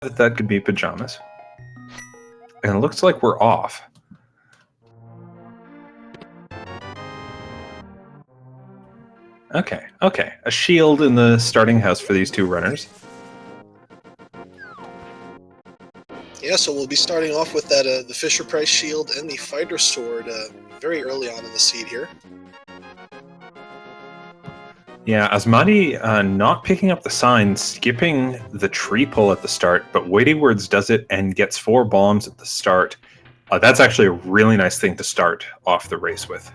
That could be pajamas. And it looks like we're off. Okay. A shield in the starting house for these two runners. Yeah, so we'll be starting off with that the Fisher Price shield and the fighter sword very early on in the seed here. Yeah, Asmadi not picking up the sign, skipping the tree pull at the start, but WeightyWords does it and gets 4 bombs at the start. That's actually a really nice thing to start off the race with.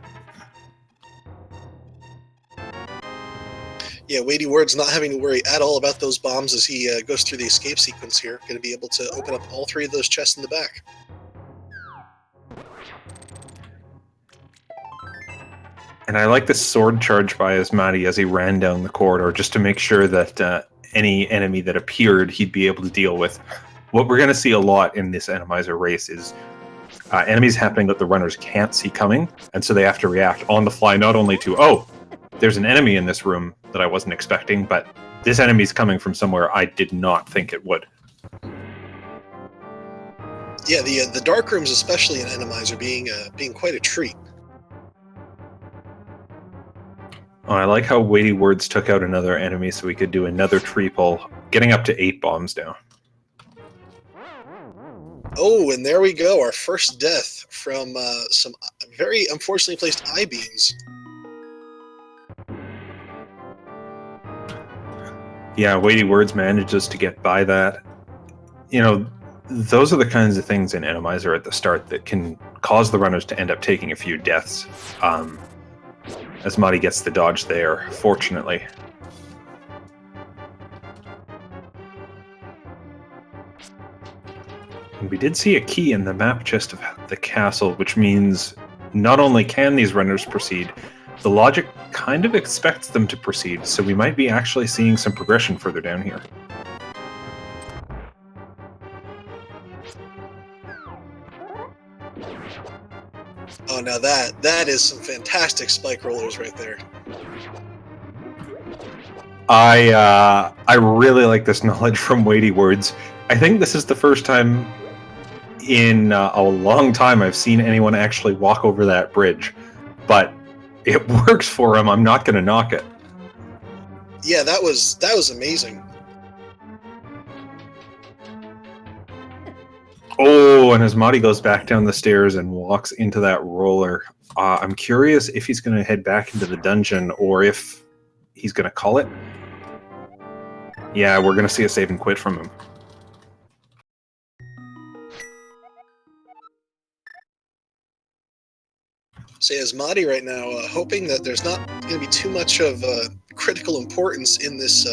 Yeah, WeightyWords not having to worry at all about those bombs as he goes through the escape sequence here. Going to be able to open up all 3 of those chests in the back. And I like this sword charge by Asmadi as he ran down the corridor, just to make sure that any enemy that appeared he'd be able to deal with. What we're going to see a lot in this Randomizer race is enemies happening that the runners can't see coming, and so they have to react on the fly, not only to, oh, there's an enemy in this room that I wasn't expecting, but this enemy's coming from somewhere I did not think it would. Yeah, the dark rooms, especially in Randomizer, being quite a treat. Oh, I like how WeightyWords took out another enemy so we could do another tree pull, getting up to 8 bombs now. Oh, and there we go, our first death from some very unfortunately placed I-beams. Yeah, WeightyWords manages to get by that. You know, those are the kinds of things in Randomizer at the start that can cause the runners to end up taking a few deaths. Asmadi gets the dodge there, fortunately. And we did see a key in the map chest of the castle, which means not only can these runners proceed, the logic kind of expects them to proceed, so we might be actually seeing some progression further down here. Oh, now that is some fantastic spike rollers right there. I really like this knowledge from WeightyWords. I think this is the first time in a long time I've seen anyone actually walk over that bridge, but it works for him. I'm not going to knock it. Yeah, that was amazing. Oh, and Asmadi goes back down the stairs and walks into that roller. I'm curious if he's going to head back into the dungeon or if he's going to call it. Yeah, we're going to see a save and quit from him. So Asmadi right now, hoping that there's not going to be too much of critical importance in this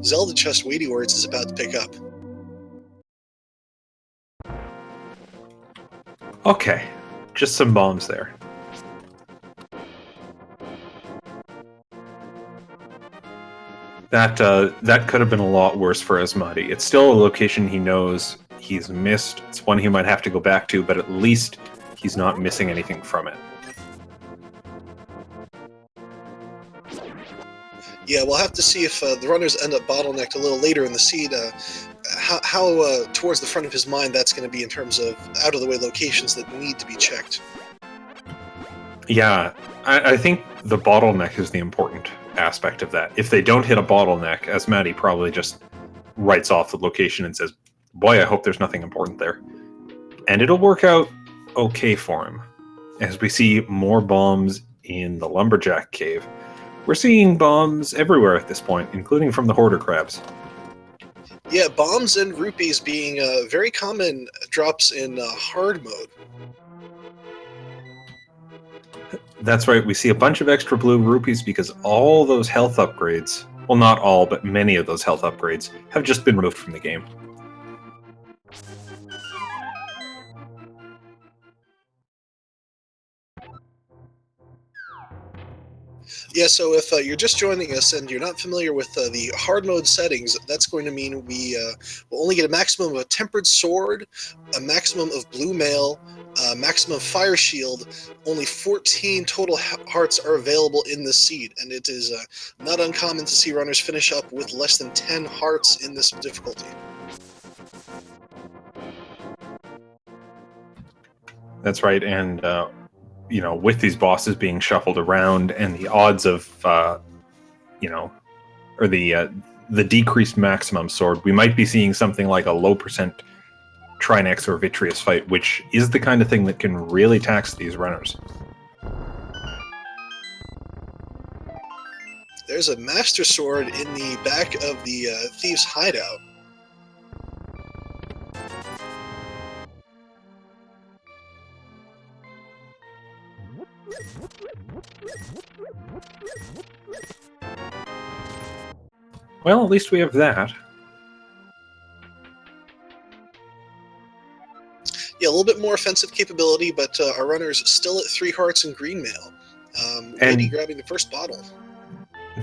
Zelda chest WeightyWords is about to pick up. Okay, just some bombs there. That could have been a lot worse for Asmadi. It's still a location he knows he's missed. It's one he might have to go back to, but at least he's not missing anything from it. Yeah, we'll have to see if the runners end up bottlenecked a little later in the seed, how towards the front of his mind that's going to be in terms of out-of-the-way locations that need to be checked. Yeah, I think the bottleneck is the important aspect of that. If they don't hit a bottleneck, Asmadi probably just writes off the location and says, boy, I hope there's nothing important there. And it'll work out okay for him. As we see more bombs in the Lumberjack Cave, we're seeing bombs everywhere at this point, including from the Hoarder Crabs. Yeah, bombs and rupees being very common drops in hard mode. That's right, we see a bunch of extra blue rupees because all those health upgrades, well, not all, but many of those health upgrades, have just been removed from the game. Yeah, so if you're just joining us and you're not familiar with the hard mode settings, that's going to mean we will only get a maximum of a tempered sword, a maximum of blue mail, a maximum of fire shield. Only 14 total hearts are available in this seed, and it is not uncommon to see runners finish up with less than 10 hearts in this difficulty. That's right, and with these bosses being shuffled around and the odds of or the decreased maximum sword, we might be seeing something like a low percent Trinex or Vitreous fight, which is the kind of thing that can really tax these runners. There's a Master Sword in the back of the Thieves' hideout. Well, at least we have that. Yeah, a little bit more offensive capability, but our runner's still at 3 hearts and green mail. Weighty grabbing the first bottle.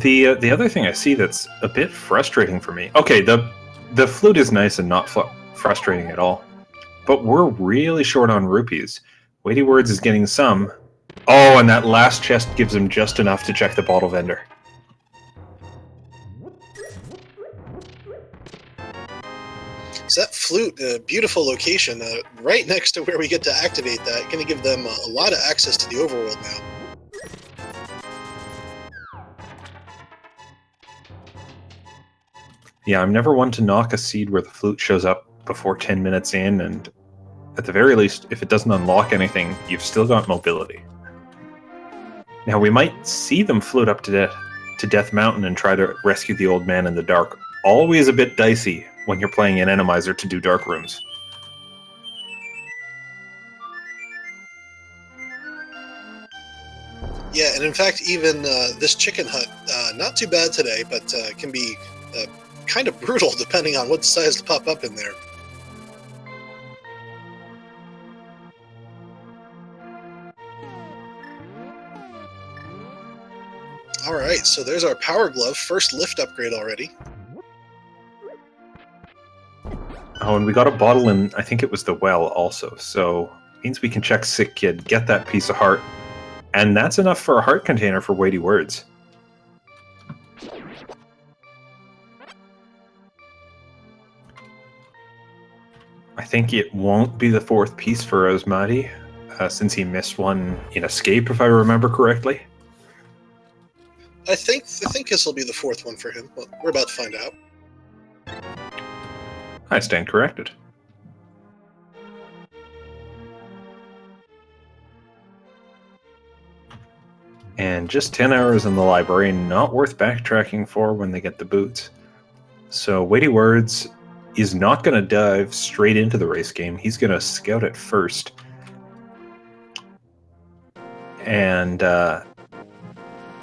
The other thing I see that's a bit frustrating for me. Okay, the flute is nice and not frustrating at all, but we're really short on rupees. WeightyWords is getting some. Oh, and that last chest gives him just enough to check the bottle vendor. So that flute, a beautiful location, right next to where we get to activate that, going to give them a lot of access to the overworld now. Yeah, I'm never one to knock a seed where the flute shows up before 10 minutes in, and at the very least, if it doesn't unlock anything, you've still got mobility. Now, we might see them float up to Death Mountain and try to rescue the old man in the dark. Always a bit dicey when you're playing an Randomizer to do dark rooms. Yeah, and in fact, even this chicken hut, not too bad today, but can be kind of brutal depending on what decides to pop up in there. All right, so there's our Power Glove, first lift upgrade already. Oh, and we got a bottle in, I think it was the well also, so means we can check Sick Kid, get that piece of heart, and that's enough for a heart container for WeightyWords. I think it won't be the 4th piece for Asmadi, since he missed one in Escape, if I remember correctly. I think this will be the 4th one for him. Well, we're about to find out. I stand corrected. And just 10 hours in the library, not worth backtracking for when they get the boots. So WeightyWords is not going to dive straight into the race game. He's going to scout it first. And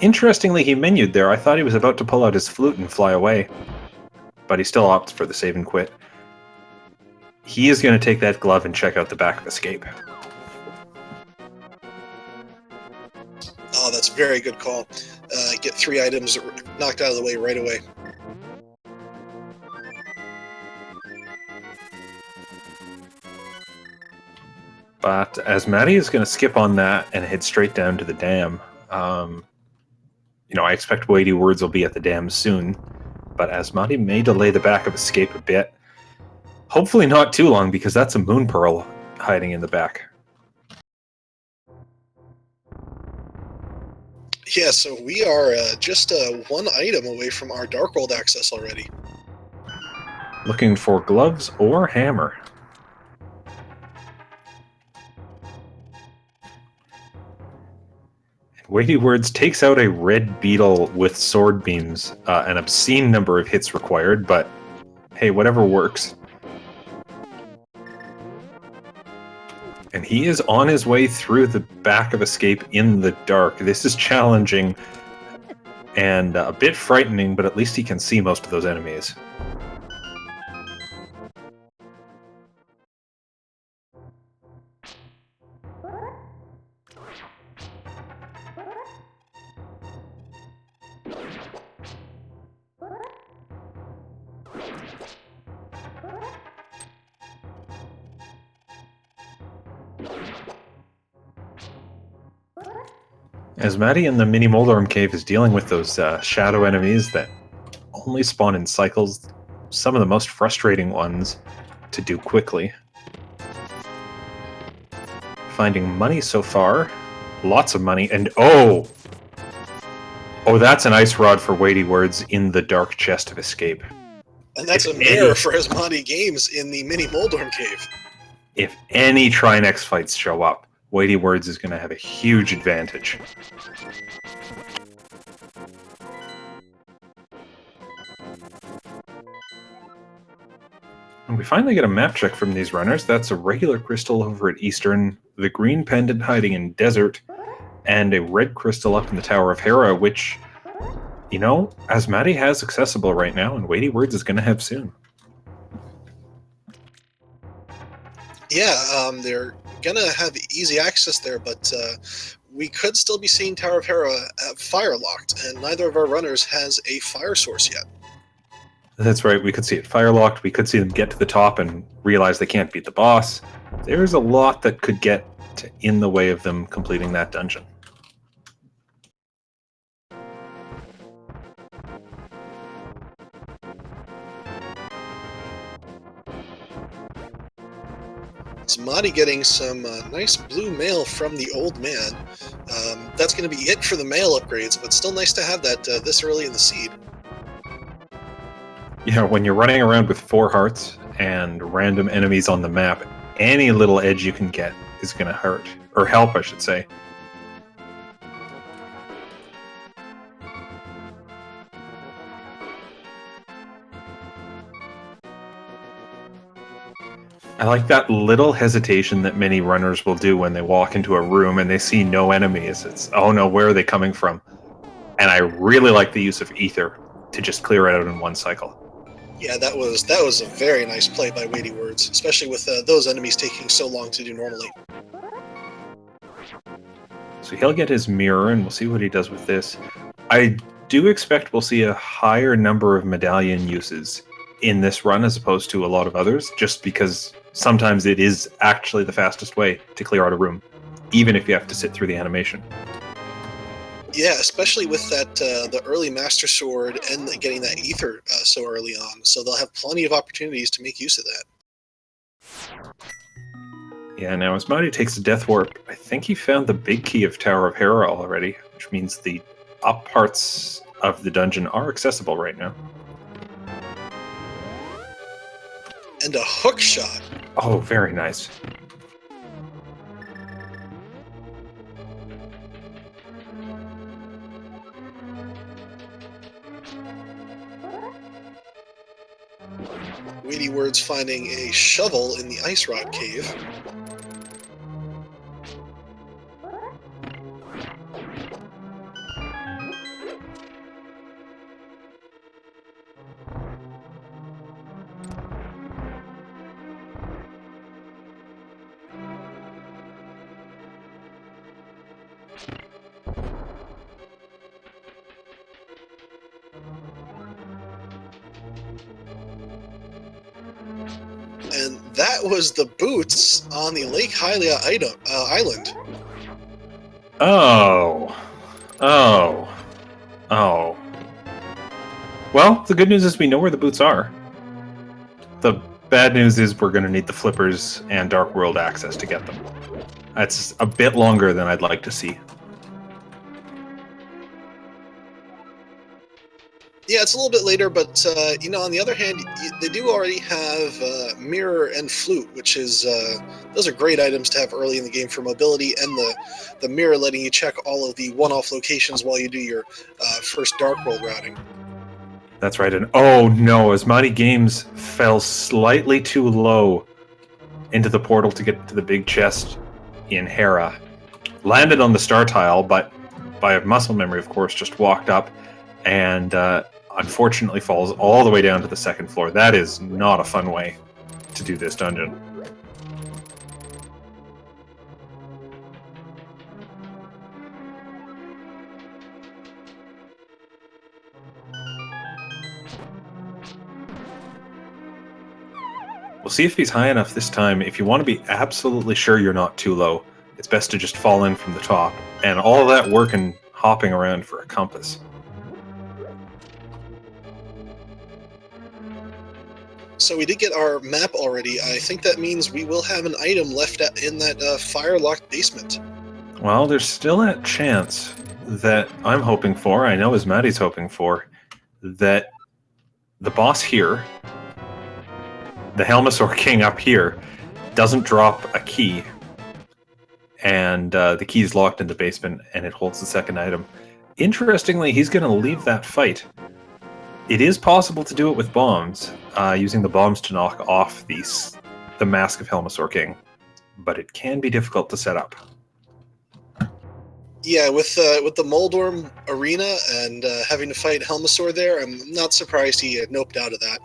interestingly, he menued there. I thought he was about to pull out his flute and fly away, but he still opts for the save and quit. He is going to take that glove and check out the back of Escape. Oh, that's a very good call. Get 3 items knocked out of the way right away. But Asmadi is going to skip on that and head straight down to the dam. I expect WeightyWords will be at the dam soon, but Asmadi may delay the back of Escape a bit. Hopefully not too long, because that's a Moon Pearl hiding in the back. Yeah, so we are just 1 item away from our Dark World access already. Looking for gloves or hammer. WeightyWords takes out a red beetle with sword beams, an obscene number of hits required, but hey, whatever works. And he is on his way through the back of Escape in the dark. This is challenging and a bit frightening, but at least he can see most of those enemies. Asmadi in the mini Moldorm cave is dealing with those shadow enemies that only spawn in cycles, some of the most frustrating ones to do quickly. finding money so far. Lots of money. And oh, that's an ice rod for WeightyWords in the dark chest of escape. And that's a Mire for AsmadiGames in the mini Moldorm cave. If any Trinex fights show up, WeightyWords is going to have a huge advantage. And we finally get a map check from these runners. That's a regular crystal over at Eastern, the green pendant hiding in Desert, and a red crystal up in the Tower of Hera, which, you know, Asmadi has accessible right now, and WeightyWords is going to have soon. Yeah, they're going to have easy access there, but we could still be seeing Tower of Hera fire locked, and neither of our runners has a fire source yet. That's right, we could see it fire-locked, we could see them get to the top and realize they can't beat the boss. There's a lot that could get in the way of them completing that dungeon. Asmadi getting some nice blue mail from the old man. That's going to be it for the mail upgrades, but still nice to have that this early in the seed. Yeah, when you're running around with 4 hearts and random enemies on the map, any little edge you can get is going to hurt. Or help, I should say. I like that little hesitation that many runners will do when they walk into a room and they see no enemies. It's, oh no, where are they coming from? And I really like the use of Ether to just clear it out in one cycle. Yeah, that was a very nice play by WeightyWords, especially with those enemies taking so long to do normally. So he'll get his mirror, and we'll see what he does with this. I do expect we'll see a higher number of medallion uses in this run as opposed to a lot of others, just because sometimes it is actually the fastest way to clear out a room, even if you have to sit through the animation. Yeah, especially with that the early Master Sword and getting that Ether so early on, so they'll have plenty of opportunities to make use of that. Yeah, now Asmadi takes a Death Warp. I think he found the big key of Tower of Hera already, which means the up parts of the dungeon are accessible right now. And a hook shot. Oh, very nice. WeightyWords finding a shovel in the Ice Rock Cave. And that was the boots on the Lake Hylia island. Oh. Well, the good news is we know where the boots are. The bad news is we're going to need the flippers and Dark World access to get them. That's a bit longer than I'd like to see. Yeah, it's a little bit later, but you know, on the other hand, they do already have Mirror and Flute, which is those are great items to have early in the game for mobility, and the Mirror letting you check all of the one-off locations while you do your first Dark World routing. That's right, and oh no, AsmadiGames fell slightly too low into the portal to get to the big chest in Hera. Landed on the star tile, but by muscle memory, of course, just walked up and unfortunately falls all the way down to the second floor. That is not a fun way to do this dungeon. We'll see if he's high enough this time. If you want to be absolutely sure you're not too low, it's best to just fall in from the top. And all that work and hopping around for a compass. So we did get our map already. I think that means we will have an item left in that fire-locked basement. Well, there's still that chance that I'm hoping for, I know Asmadi's hoping for, that the boss here, the Helmasaur King up here, doesn't drop a key, and the key is locked in the basement, and it holds the second item. Interestingly, he's going to leave that fight. It is possible to do it with bombs, using the bombs to knock off the Mask of Helmasaur King, but it can be difficult to set up. Yeah, with the Moldorm arena and having to fight Helmasaur there, I'm not surprised he noped out of that.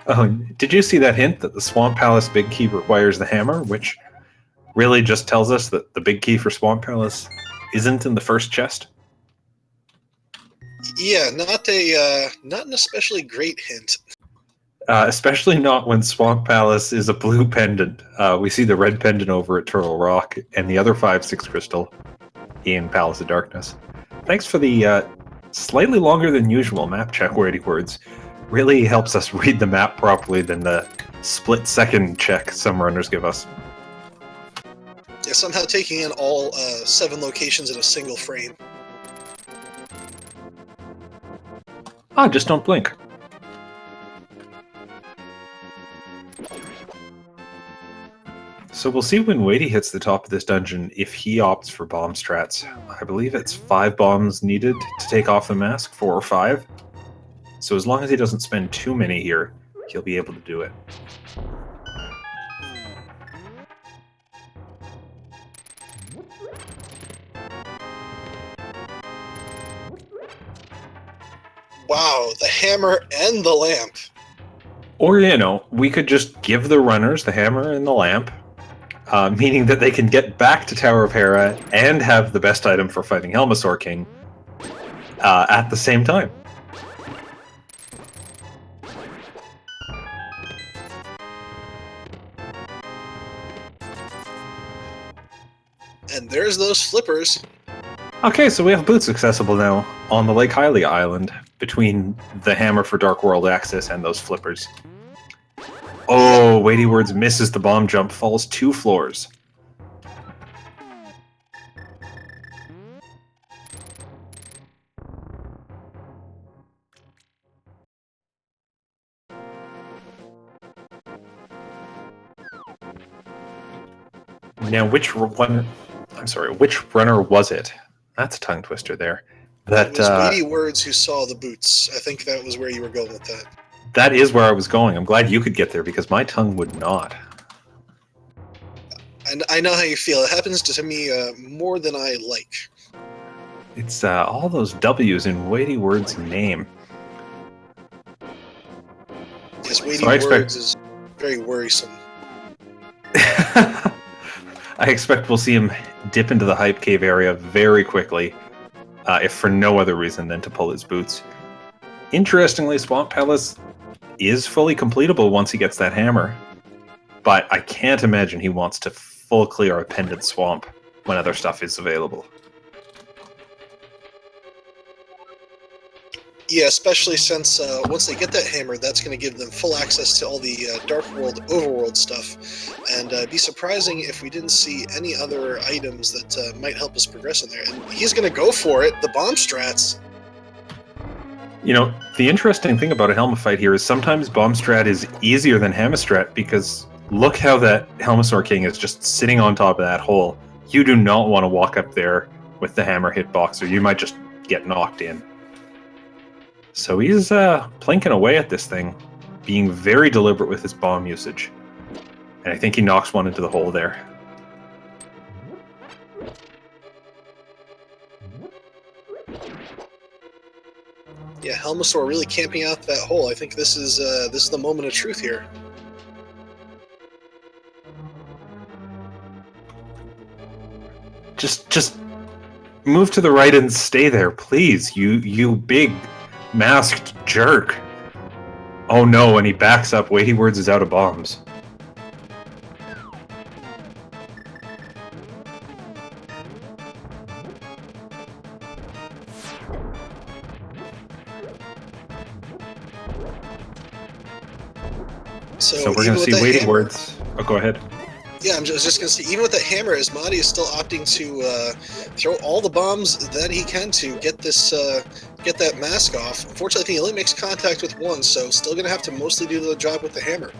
Oh, did you see that hint that the Swamp Palace big key requires the hammer, which really just tells us that the big key for Swamp Palace isn't in the first chest? Yeah, not an especially great hint. Especially not when Swamp Palace is a blue pendant. We see the red pendant over at Turtle Rock, and the other 5/6 crystal in Palace of Darkness. Thanks for the slightly longer than usual map check, WeightyWords. Really helps us read the map properly than the split-second check some runners give us. Yeah, somehow taking in all 7 locations in a single frame. Just don't blink. So we'll see when Weighty hits the top of this dungeon if he opts for bomb strats. I believe it's 5 bombs needed to take off the mask, 4 or 5. So as long as he doesn't spend too many here, he'll be able to do it. Wow, the hammer and the lamp. Or, we could just give the runners the hammer and the lamp, meaning that they can get back to Tower of Hera and have the best item for fighting Helmasaur King at the same time. And there's those flippers. Okay, so we have boots accessible now on the Lake Hylia Island between the hammer for Dark World access and those flippers. Oh, WeightyWords misses the bomb jump, falls 2 floors. Now, which runner was it? That's a tongue twister there. It was WeightyWords who saw the boots. I think that was where you were going with that. That is where I was going. I'm glad you could get there because my tongue would not. And I know how you feel. It happens to me more than I like. It's all those W's in WeightyWords' name. Yes, WeightyWords is very worrisome. I expect we'll see him dip into the Hype Cave area very quickly, if for no other reason than to pull his boots. Interestingly, Swamp Palace is fully completable once he gets that hammer, but I can't imagine he wants to full clear a pendant swamp when other stuff is available. Yeah, especially since once they get that hammer, that's going to give them full access to all the Dark World, Overworld stuff. And be surprising if we didn't see any other items that might help us progress in there. And he's going to go for it, the bomb strats. The interesting thing about a Helma fight here is sometimes bomb strat is easier than hammer strat because look how that Helmasaur King is just sitting on top of that hole. You do not want to walk up there with the hammer hitbox or you might just get knocked in. So he's plinking away at this thing, being very deliberate with his bomb usage. And I think he knocks one into the hole there. Yeah, Helmasaur really camping out that hole. I think this is the moment of truth here. Just move to the right and stay there, please. You big masked jerk. Oh no, and he backs up. WeightyWords is out of bombs. So we're going to see WeightyWords. Oh, go ahead. Yeah, I was just going to say, even with that hammer, Asmadi is still opting to throw all the bombs that he can to get this get that mask off. Unfortunately, I think he only makes contact with one, so still going to have to mostly do the job with the hammer.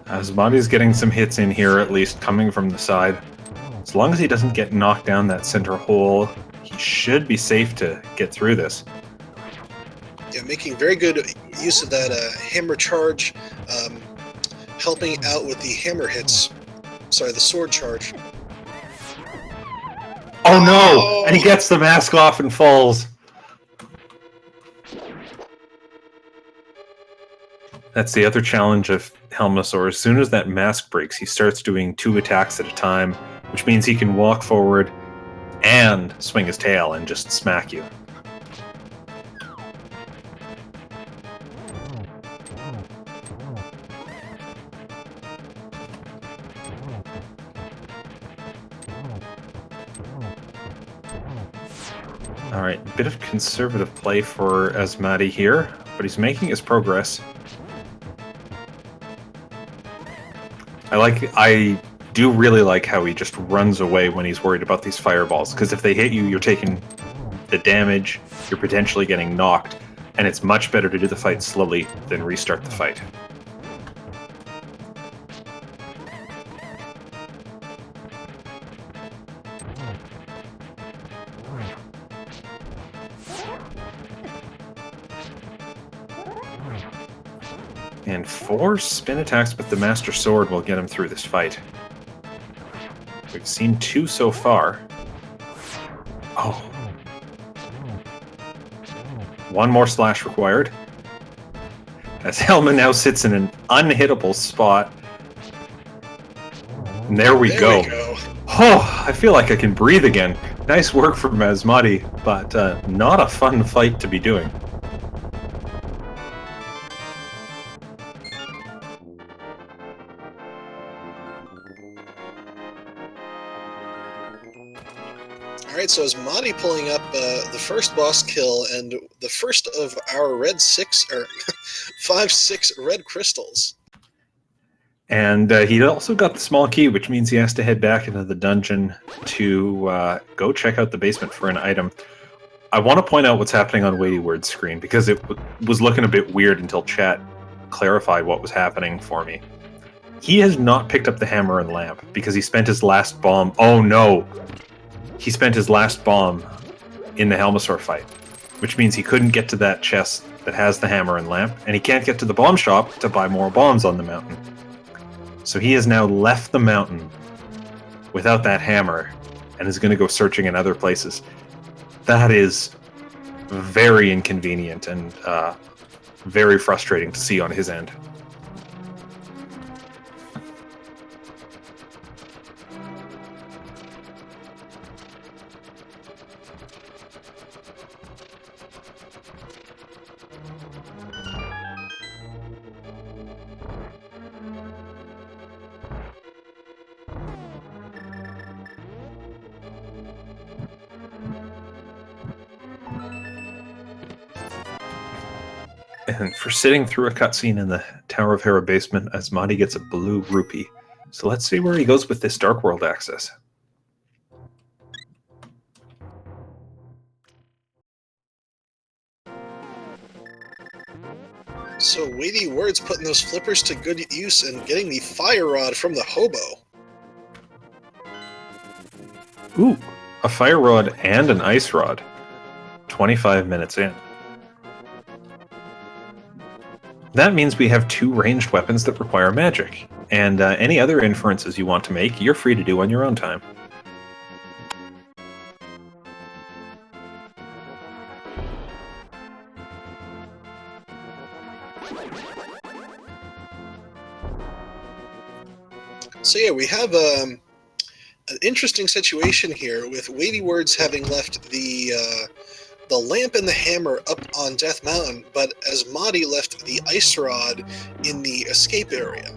Asmadi's getting some hits in here, at least coming from the side. As long as he doesn't get knocked down that center hole, he should be safe to get through this. Yeah, making very good use of that hammer charge, helping out with the hammer hits. Sorry, the sword charge. Oh no! And he gets the mask off and falls. That's the other challenge of Helmasaur. As soon as that mask breaks, he starts doing 2 attacks at a time, which means he can walk forward and swing his tail and just smack you. Alright, bit of conservative play for Asmadi here, but he's making his progress. I do really like how he just runs away when he's worried about these fireballs, because if they hit you, you're taking the damage, you're potentially getting knocked, and it's much better to do the fight slowly than restart the fight. And 4 spin attacks with the Master Sword will get him through this fight. We've seen 2 so far. Oh. 1 more slash required. As Helma now sits in an unhittable spot. And there we go. Oh, I feel like I can breathe again. Nice work from Asmadi, but not a fun fight to be doing. Alright, so Asmadi pulling up the first boss kill and the first of our red 5-6 red crystals. And he also got the small key, which means he has to head back into the dungeon to go check out the basement for an item. I want to point out what's happening on WeightyWords' screen, because it was looking a bit weird until chat clarified what was happening for me. He has not picked up the hammer and lamp, because he spent his last bomb... Oh no! He spent his last bomb in the Helmasaur fight, which means he couldn't get to that chest that has the hammer and lamp, and he can't get to the bomb shop to buy more bombs on the mountain. So he has now left the mountain without that hammer and is going to go searching in other places. That is very inconvenient and very frustrating to see on his end. And for sitting through a cutscene in the Tower of Hera basement, Asmadi gets a blue rupee. So let's see where he goes with this Dark World access. So WeightyWords putting those flippers to good use and getting the fire rod from the hobo. Ooh, a fire rod and an ice rod. 25 minutes in. That means we have 2 ranged weapons that require magic, and any other inferences you want to make, you're free to do on your own time. So yeah, we have an interesting situation here with WeightyWords having left the lamp and the hammer up on Death Mountain, but Asmadi left the ice rod in the escape area.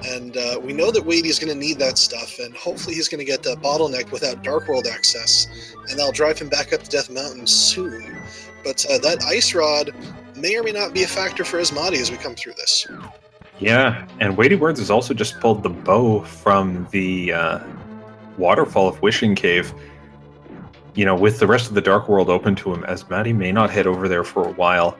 And we know that Weighty is going to need that stuff, and hopefully he's going to get the bottleneck without Dark World access, and that'll drive him back up to Death Mountain soon. But that ice rod may or may not be a factor for Asmadi as we come through this. Yeah, and WeightyWords has also just pulled the bow from the Waterfall of Wishing Cave. You know, with the rest of the Dark World open to him, Asmadi may not head over there for a while.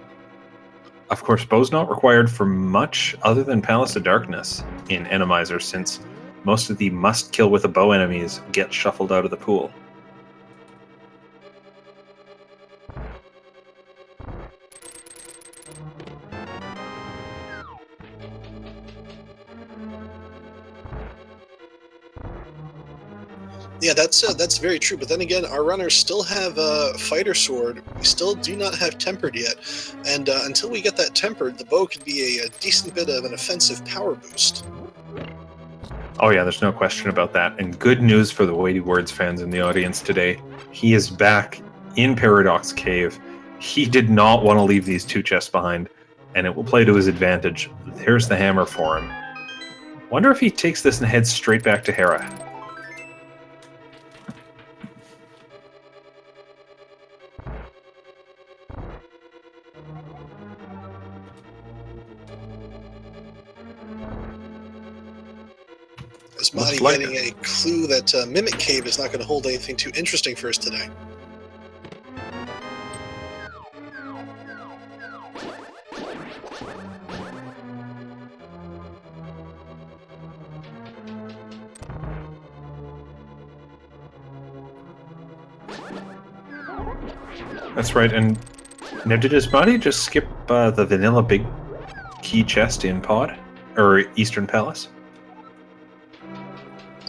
Of course, bow's not required for much other than Palace of Darkness in Randomizer, since most of the must-kill with a bow enemies get shuffled out of the pool. Yeah, that's very true. But then again, our runners still have a fighter sword. We still do not have tempered yet, and until we get that tempered, the bow could be a decent bit of an offensive power boost. Oh yeah, there's no question about that. And good news for the WeightyWords fans in the audience today. He is back in Paradox Cave. He did not want to leave these two chests behind, and it will play to his advantage. There's the hammer for him. Wonder if he takes this and heads straight back to Hera. Asmadi getting a clue that Mimic Cave is not going to hold anything too interesting for us today. That's right, and now did Asmadi just skip the vanilla big key chest in Pod? Or Eastern Palace?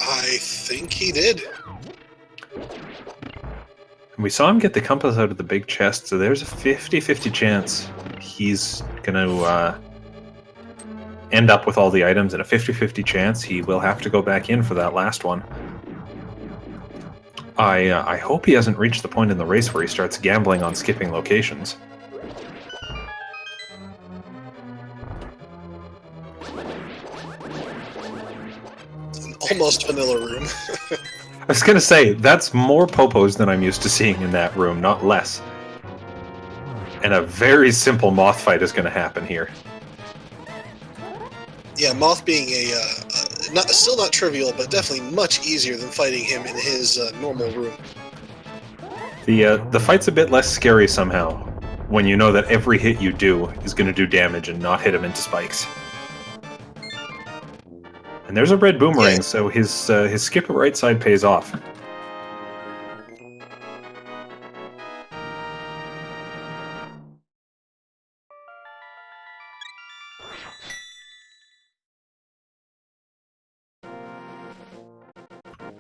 I think he did. And we saw him get the compass out of the big chest, so there's a 50-50 chance he's going to end up with all the items, and a 50-50 chance he will have to go back in for that last one. I hope he hasn't reached the point in the race where he starts gambling on skipping locations. An almost vanilla room. I was going to say, that's more popos than I'm used to seeing in that room, not less. And a very simple moth fight is going to happen here. Yeah, Moth being still not trivial, but definitely much easier than fighting him in his normal room. The fight's a bit less scary somehow, when you know that every hit you do is going to do damage and not hit him into spikes. And there's a red boomerang, yeah. So his skip at right side pays off.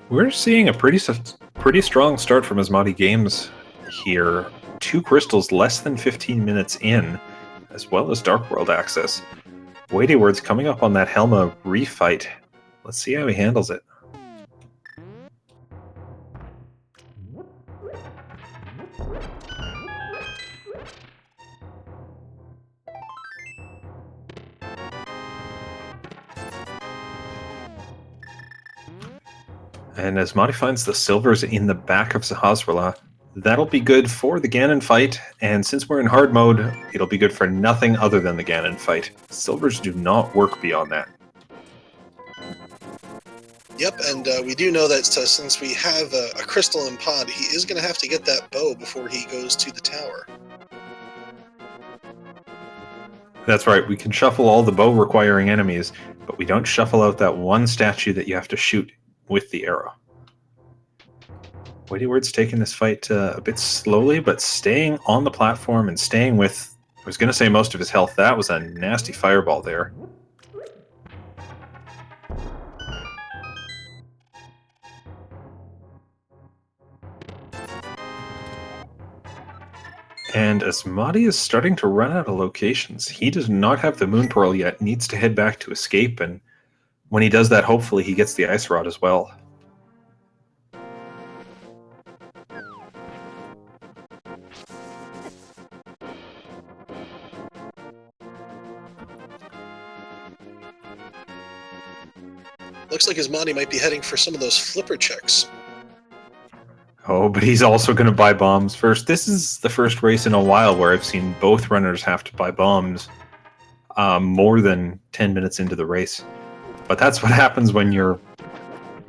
We're seeing a pretty strong start from AsmadiGames here. 2 crystals less than 15 minutes in, as well as Dark World access. WeightyWords coming up on that Helma refight. Let's see how he handles it. And Asmadi finds the silvers in the back of Zahazrala. That'll be good for the Ganon fight, and since we're in hard mode, it'll be good for nothing other than the Ganon fight. Silvers do not work beyond that. Yep, and we do know that since we have a crystal in Pod, he is going to have to get that bow before he goes to the tower. That's right, we can shuffle all the bow-requiring enemies, but we don't shuffle out that one statue that you have to shoot with the arrow. WeightyWords taking this fight a bit slowly, but staying on the platform and staying with, I was going to say most of his health. That was a nasty fireball there. And Asmadi is starting to run out of locations. He does not have the Moon Pearl yet, needs to head back to escape, and when he does that, hopefully he gets the Ice Rod as well. Looks like Asmadi might be heading for some of those flipper checks. Oh, but he's also going to buy bombs first. This is the first race in a while where I've seen both runners have to buy bombs more than 10 minutes into the race. But that's what happens when you're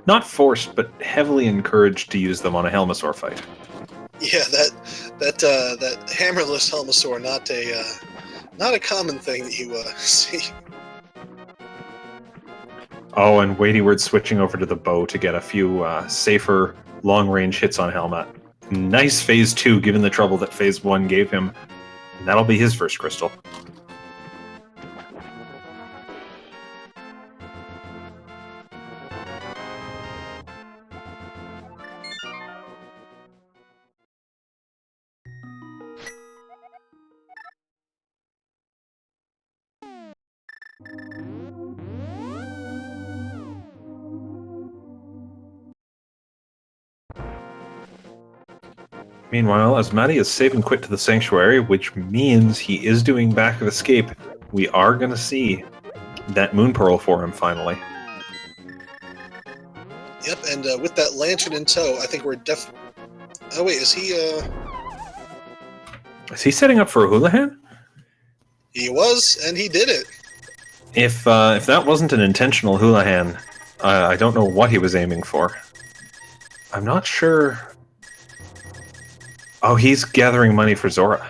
not forced, but heavily encouraged to use them on a Helmasaur fight. Yeah, that hammerless Helmasaur, not a common thing that you see. Oh, and WeightyWords switching over to the bow to get a few safer long-range hits on Helmet. Nice Phase 2, given the trouble that Phase 1 gave him. And that'll be his first crystal. Meanwhile, Asmadi is save and quit to the Sanctuary, which means he is doing Back of Escape. We are going to see that Moon Pearl for him, finally. Yep, and with that lantern in tow, I think we're Oh wait, is he? Is he setting up for a Houlihan? He was, and he did it. If that wasn't an intentional Houlihan, I don't know what he was aiming for. I'm not sure. Oh, he's gathering money for Zora.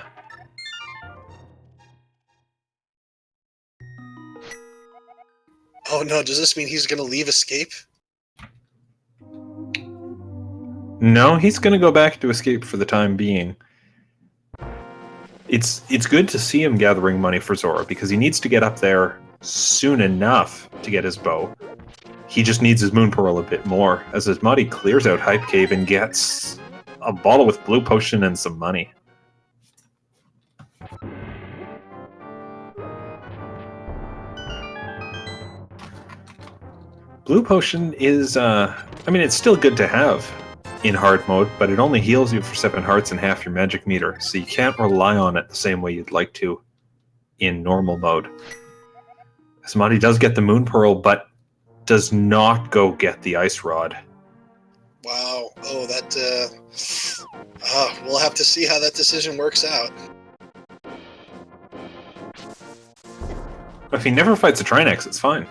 Oh no, does this mean he's going to leave Escape? No, he's going to go back to Escape for the time being. It's good to see him gathering money for Zora, because he needs to get up there soon enough to get his bow. He just needs his Moon Pearl a bit more, as Asmadi clears out Hype Cave and gets a bottle with Blue Potion and some money. Blue Potion is, I mean, it's still good to have in hard mode, but it only heals you for 7 hearts and half your magic meter, so you can't rely on it the same way you'd like to in normal mode. Asmadi does get the Moon Pearl, but does not go get the Ice Rod. Wow. Oh, we'll have to see how that decision works out. If he never fights a Trinex, it's fine.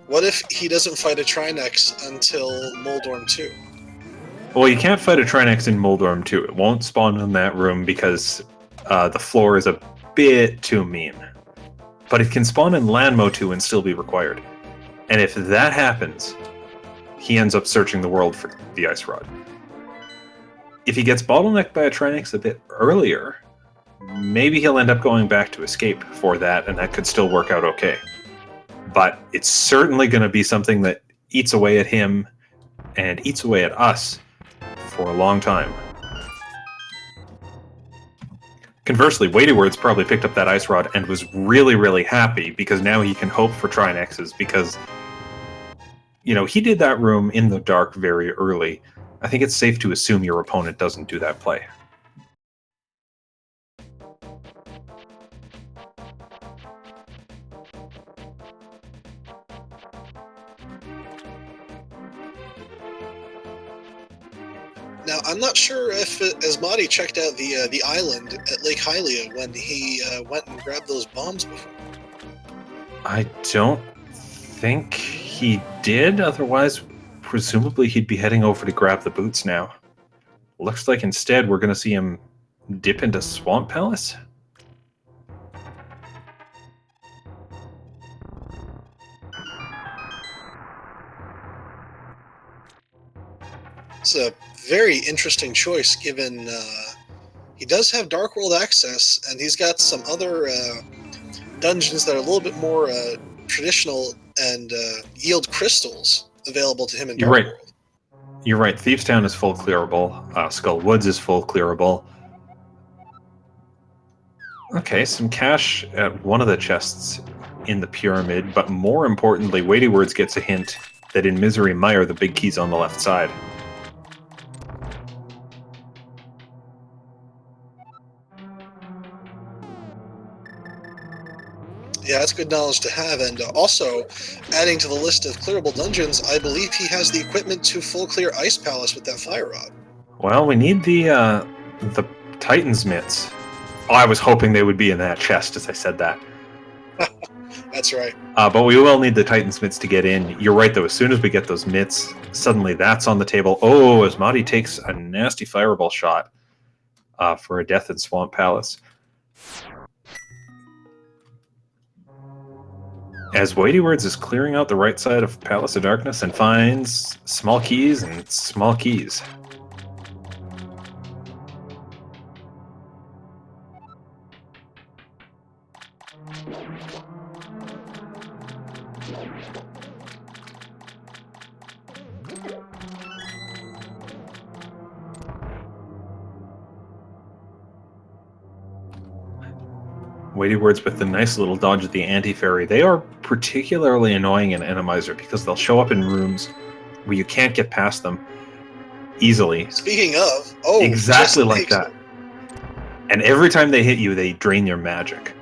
What if he doesn't fight a Trinex until Moldorm 2? Well, you can't fight a Trinex in Moldorm 2. It won't spawn in that room because the floor is a bit too mean. But it can spawn in Lanmo 2 and still be required. And if that happens, he ends up searching the world for the Ice Rod. If he gets bottlenecked by a Trinex a bit earlier, maybe he'll end up going back to Escape for that, and that could still work out okay. But it's certainly going to be something that eats away at him and eats away at us for a long time. Conversely, WeightyWords probably picked up that Ice Rod and was really, really happy because now he can hope for Trinexes because, you know, he did that room in the dark very early. I think it's safe to assume your opponent doesn't do that play. Now, I'm not sure if Asmadi checked out the island at Lake Hylia when he went and grabbed those bombs before. I don't think he did. Otherwise, presumably he'd be heading over to grab the boots now. Looks like instead we're going to see him dip into Swamp Palace. It's a very interesting choice, given he does have Dark World access, and he's got some other dungeons that are a little bit more traditional and yield crystals available to him in Dark World. You're right. Thieves Town is full clearable. Skull Woods is full clearable. Okay, some cash at one of the chests in the pyramid, but more importantly, WeightyWords gets a hint that in Misery Mire, the big key's on the left side. Yeah, that's good knowledge to have. And also, adding to the list of clearable dungeons, I believe he has the equipment to full clear Ice Palace with that fire rod. Well, we need the Titan's mitts. Oh, I was hoping they would be in that chest as I said that. That's right. But we will need the Titan's mitts to get in. You're right, though. As soon as we get those mitts, suddenly that's on the table. Oh, Asmadi takes a nasty fireball shot for a death in Swamp Palace. As WeightyWords is clearing out the right side of Palace of Darkness and finds small keys and small keys. WeightyWords with the nice little dodge of the anti-fairy. They are particularly annoying in Randomizer because they'll show up in rooms where you can't get past them easily. Speaking of, exactly like that. And every time they hit you, they drain your magic.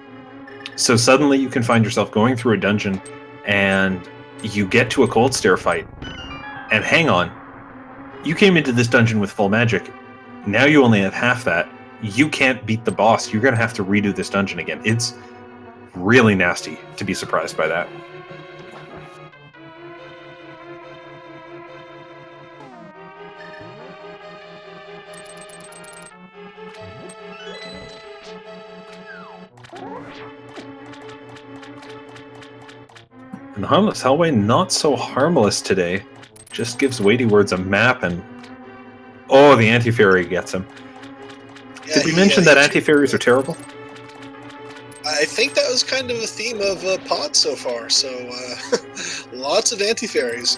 So suddenly you can find yourself going through a dungeon and you get to a cold stare fight. And hang on, you came into this dungeon with full magic. Now you only have half that. You can't beat the boss. You're going to have to redo this dungeon again. It's really nasty to be surprised by that. And the Harmless Hellway, not so harmless today. Just gives WeightyWords a map and... Oh, the anti-fairy gets him. Yeah, did we mention that anti-fairies are terrible? I think that was kind of a theme of pod so far, so lots of anti-fairies.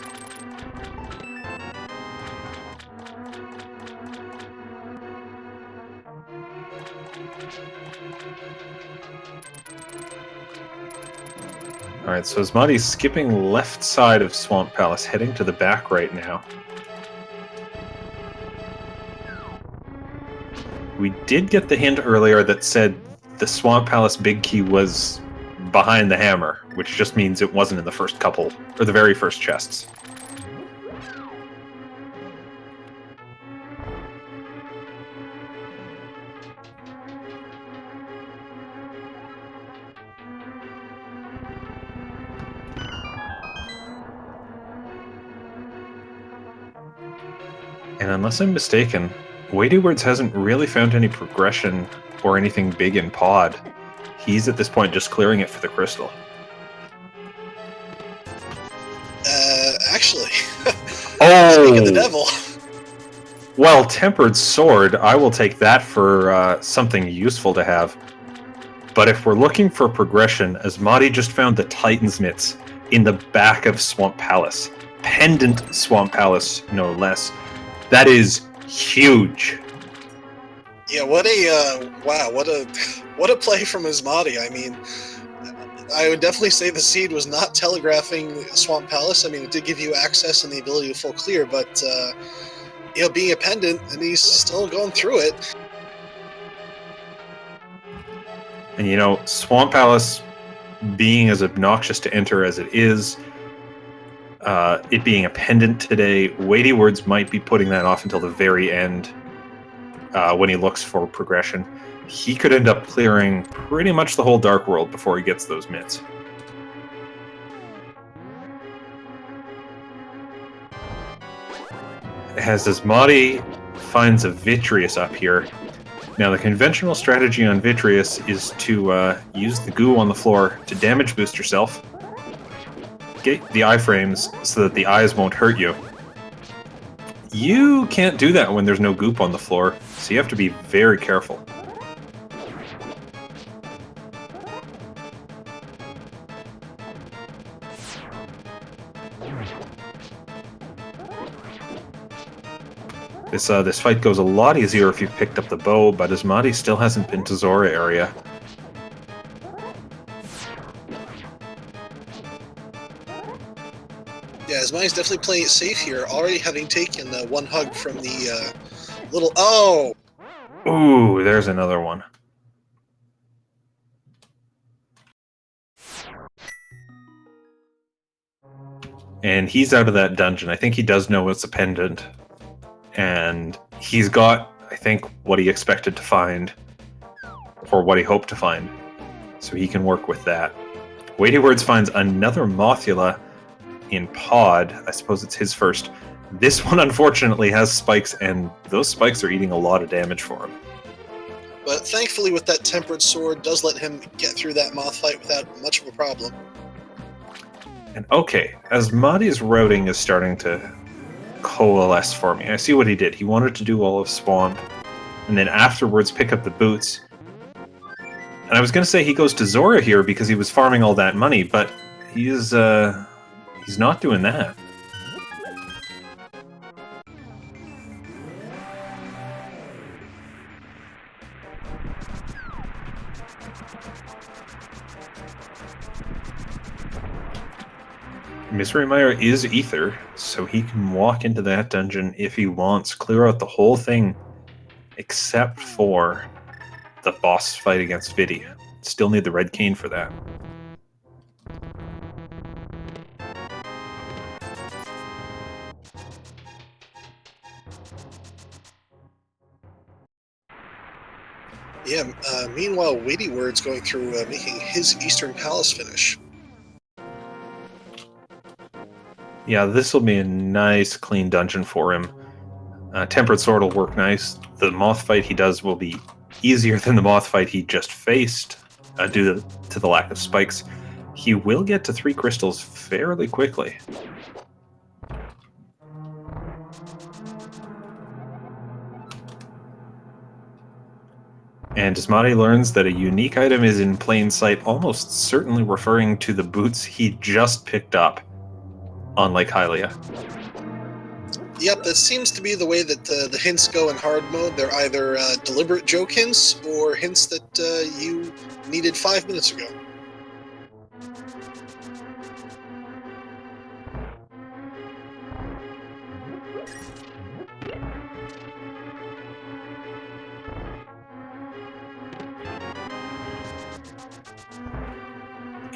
Alright, so Asmadi's skipping left side of Swamp Palace, heading to the back right now. We did get the hint earlier that said the Swamp Palace big key was behind the hammer, which just means it wasn't in the first couple, or the very first chests. And unless I'm mistaken, WeightyWords hasn't really found any progression or anything big in pod. He's at this point just clearing it for the crystal. Actually, speak of the devil. Well, Tempered Sword, I will take that for something useful to have. But if we're looking for progression, Asmadi just found the Titan's mitts in the back of Swamp Palace. Pendant Swamp Palace, no less. That is huge. Yeah, what a wow! What a play from Asmadi. I mean, I would definitely say the seed was not telegraphing Swamp Palace. I mean, it did give you access and the ability to full clear, but you know, being a pendant, and he's still going through it. And you know, Swamp Palace being as obnoxious to enter as it is, it being a pendant today, WeightyWords might be putting that off until the very end when he looks for progression. He could end up clearing pretty much the whole Dark World before he gets those mitts. As Asmadi finds a Vitreous up here. Now, the conventional strategy on Vitreous is to use the goo on the floor to damage boost yourself, get the iframes so that the eyes won't hurt you. You can't do that when there's no goop on the floor, so you have to be very careful. This fight goes a lot easier if you've picked up the bow, but Asmadi still hasn't been to Zora area. Yeah, Asmadi's definitely playing it safe here, already having taken one hug from the little... Oh! Ooh, there's another one. And he's out of that dungeon. I think he does know it's a pendant. And he's got, I think, what he expected to find. Or what he hoped to find. So he can work with that. WeightyWords finds another Mothula in Pod. I suppose it's his first. This one, unfortunately, has spikes, and those spikes are eating a lot of damage for him. But thankfully, with that tempered sword, does let him get through that moth fight without much of a problem. And okay, Asmadi's routing is starting to coalesce for me. I see what he did. He wanted to do all of Swamp, and then afterwards pick up the boots. And I was going to say he goes to Zora here because he was farming all that money, but he's not doing that. Mire is Ether, so he can walk into that dungeon if he wants, clear out the whole thing, except for the boss fight against Vidi. Still need the red cane for that. Yeah, meanwhile, WeightyWords going through making his Eastern Palace finish. Yeah, this will be a nice, clean dungeon for him. Tempered Sword will work nice. The moth fight he does will be easier than the moth fight he just faced due to the lack of spikes. He will get to 3 crystals fairly quickly. And Asmadi learns that a unique item is in plain sight, almost certainly referring to the boots he just picked up on Lake Hylia. Yep, that seems to be the way that the hints go in hard mode. They're either deliberate joke hints or hints that you needed 5 minutes ago.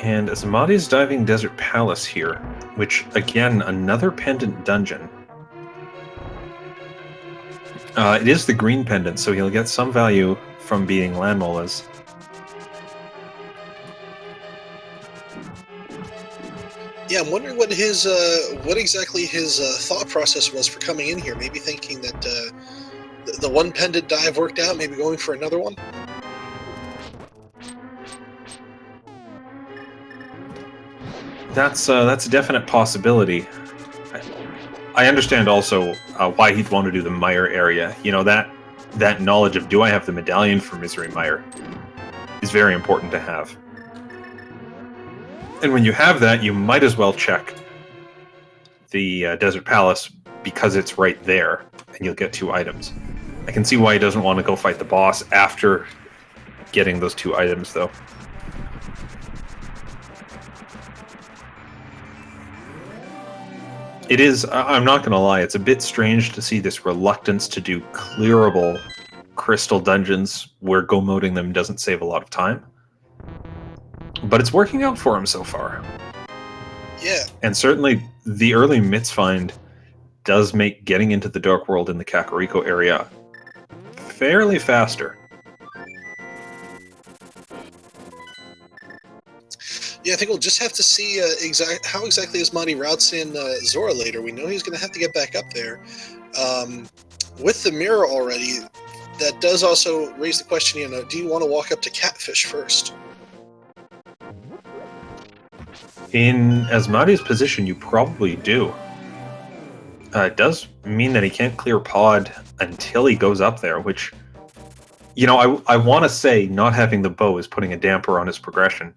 And Asmadi's diving Desert Palace here, which, again, another pendant dungeon. It is the green pendant, so he'll get some value from beating Landmolas. Yeah, I'm wondering what his, what exactly his thought process was for coming in here. Maybe thinking that the one pendant dive worked out, maybe going for another one? That's a definite possibility. I understand also why he'd want to do the Mire area. You know, that knowledge of, do I have the medallion for Misery Mire, is very important to have. And when you have that, you might as well check the Desert Palace because it's right there, and you'll get 2 items. I can see why he doesn't want to go fight the boss after getting those 2 items, though. It is, I'm not going to lie, it's a bit strange to see this reluctance to do clearable crystal dungeons where go-moding them doesn't save a lot of time. But it's working out for him so far. Yeah. And certainly the early Mitz find does make getting into the Dark World in the Kakariko area fairly faster. Yeah, I think we'll just have to see how exactly Asmadi routes in Zora later. We know he's going to have to get back up there. With the Mire already, that does also raise the question, you know, do you want to walk up to Catfish first? In Asmadi's position, you probably do. It does mean that he can't clear Pod until he goes up there, which, you know, I want to say not having the bow is putting a damper on his progression.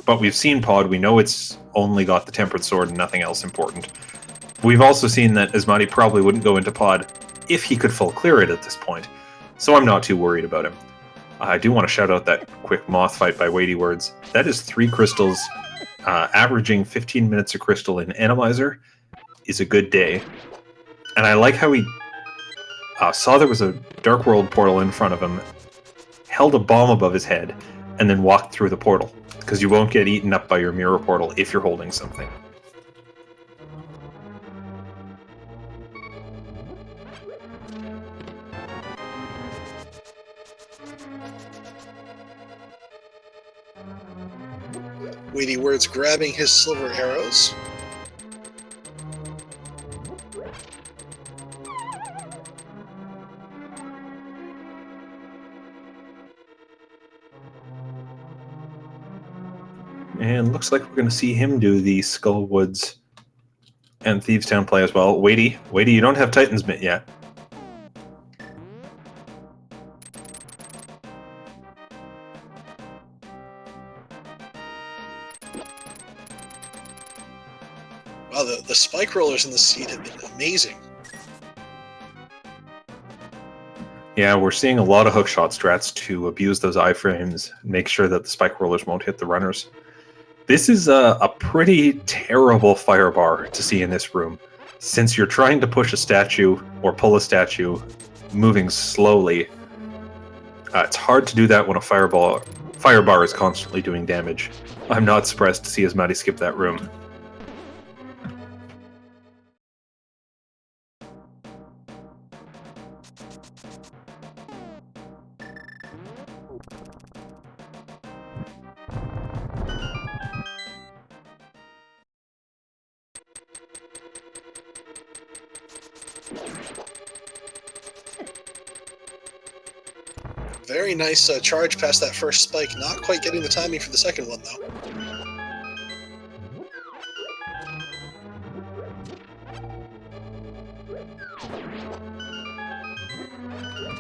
But we've seen Pod, we know it's only got the Tempered Sword and nothing else important. We've also seen that Asmadi probably wouldn't go into Pod if he could full clear it at this point, so I'm not too worried about him. I do want to shout out that quick moth fight by WeightyWords. That is 3 crystals, averaging 15 minutes a crystal in Randomizer is a good day. And I like how he saw there was a Dark World portal in front of him, held a bomb above his head, and then walked through the portal. Because you won't get eaten up by your mirror portal if you're holding something. WeightyWords grabbing his silver arrows. And looks like we're going to see him do the Skullwoods and Thieves Town play as well. Weighty, you don't have Titan's Mitt yet. Wow, the spike rollers in the seed have been amazing. Yeah, we're seeing a lot of hookshot strats to abuse those iframes and make sure that the spike rollers won't hit the runners. This is a pretty terrible firebar to see in this room, since you're trying to push a statue or pull a statue moving slowly. It's hard to do that when a firebar is constantly doing damage. I'm not surprised to see Asmadi skip that room. Very nice charge past that first spike. Not quite getting the timing for the second one, though.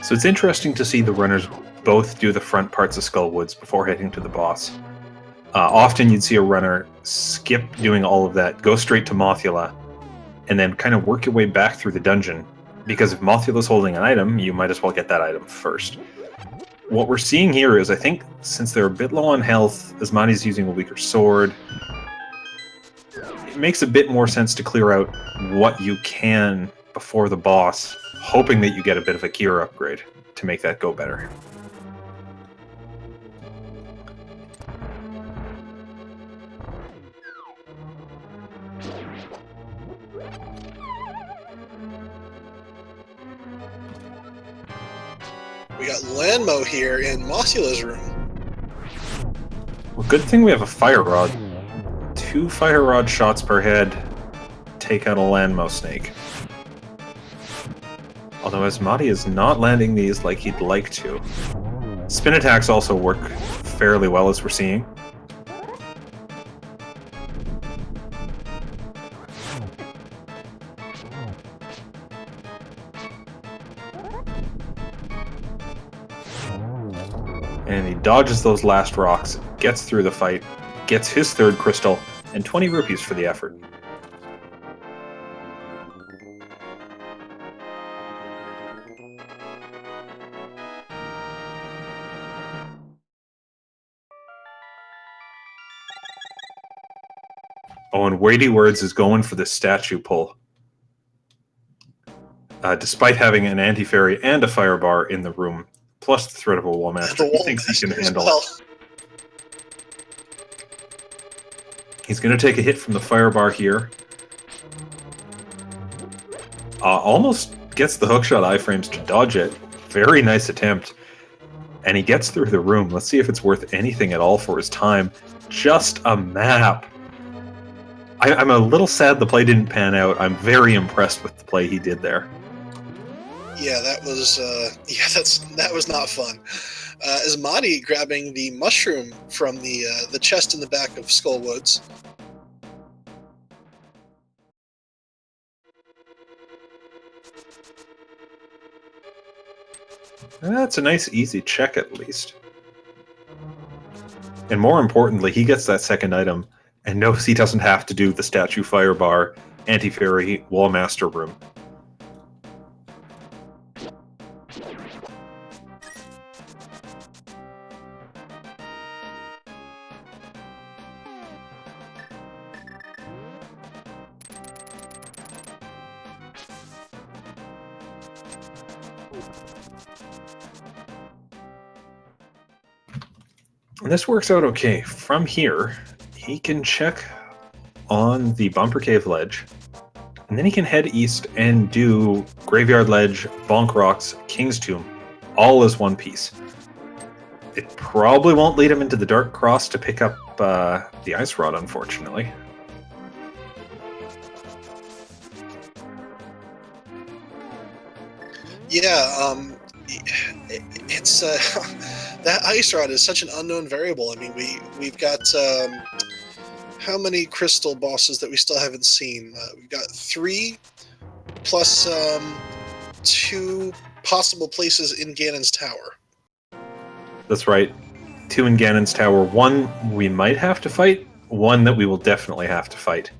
So it's interesting to see the runners both do the front parts of Skullwoods before heading to the boss. Often you'd see a runner skip doing all of that, go straight to Mothula, and then kind of work your way back through the dungeon. Because if Mothula's holding an item, you might as well get that item first. What we're seeing here is, I think, since they're a bit low on health, Asmadi's using a weaker sword, it makes a bit more sense to clear out what you can before the boss, hoping that you get a bit of a gear upgrade to make that go better. We got Landmo here in Mothula's room. Well, good thing we have a Fire Rod. 2 Fire Rod shots per head take out a Landmo snake. Although Asmadi is not landing these like he'd like to. Spin attacks also work fairly well, as we're seeing. And he dodges those last rocks, gets through the fight, gets his 3rd crystal, and 20 rupees for the effort. Oh, and WeightyWords is going for the statue pull. Despite having an anti-fairy and a firebar in the room, plus the threat of a wall master, he thinks he can handle it. He's going to take a hit from the firebar here. Almost gets the hookshot iframes to dodge it. Very nice attempt. And he gets through the room. Let's see if it's worth anything at all for his time. Just a map. I'm a little sad the play didn't pan out. I'm very impressed with the play he did there. Yeah, that was not fun. Asmadi grabbing the mushroom from the chest in the back of Skullwoods. That's a nice, easy check, at least. And more importantly, he gets that second item and knows he doesn't have to do the statue firebar, anti-fairy, wallmaster room. And this works out okay. From here, he can check on the Bumper Cave ledge, and then he can head east and do Graveyard Ledge, Bonk Rocks, King's Tomb, all as one piece. It probably won't lead him into the Dark Cross to pick up the ice rod, unfortunately. Yeah, it's that ice rod is such an unknown variable. I mean, we've got how many crystal bosses that we still haven't seen? We've got 3 plus 2 possible places in Ganon's tower. That's right. 2 in Ganon's tower. 1 we might have to fight. 1 that we will definitely have to fight.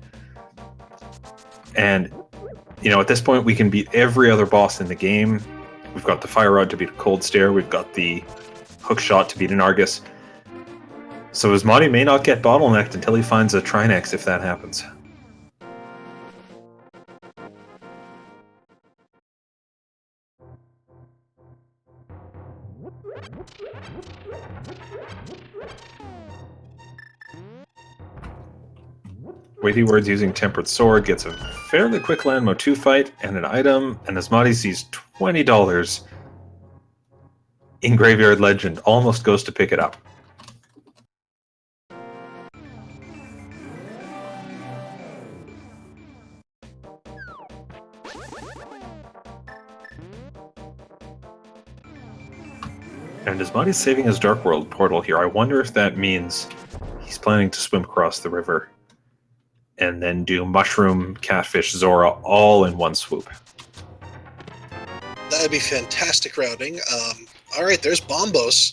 And, you know, at this point we can beat every other boss in the game. We've got the Fire Rod to beat a Cold Stare. We've got the Hook Shot to beat an Argus. So Asmadi may not get bottlenecked until he finds a Trinex if that happens. WeightyWords using Tempered Sword gets a fairly quick Landmo 2 fight and an item, and Asmadi sees $20 in Graveyard Legend, almost goes to pick it up. And Asmadi's saving his Dark World portal here. I wonder if that means he's planning to swim across the river and then do Mushroom, Catfish, Zora all in one swoop. That'd be fantastic routing. All right, there's Bombos.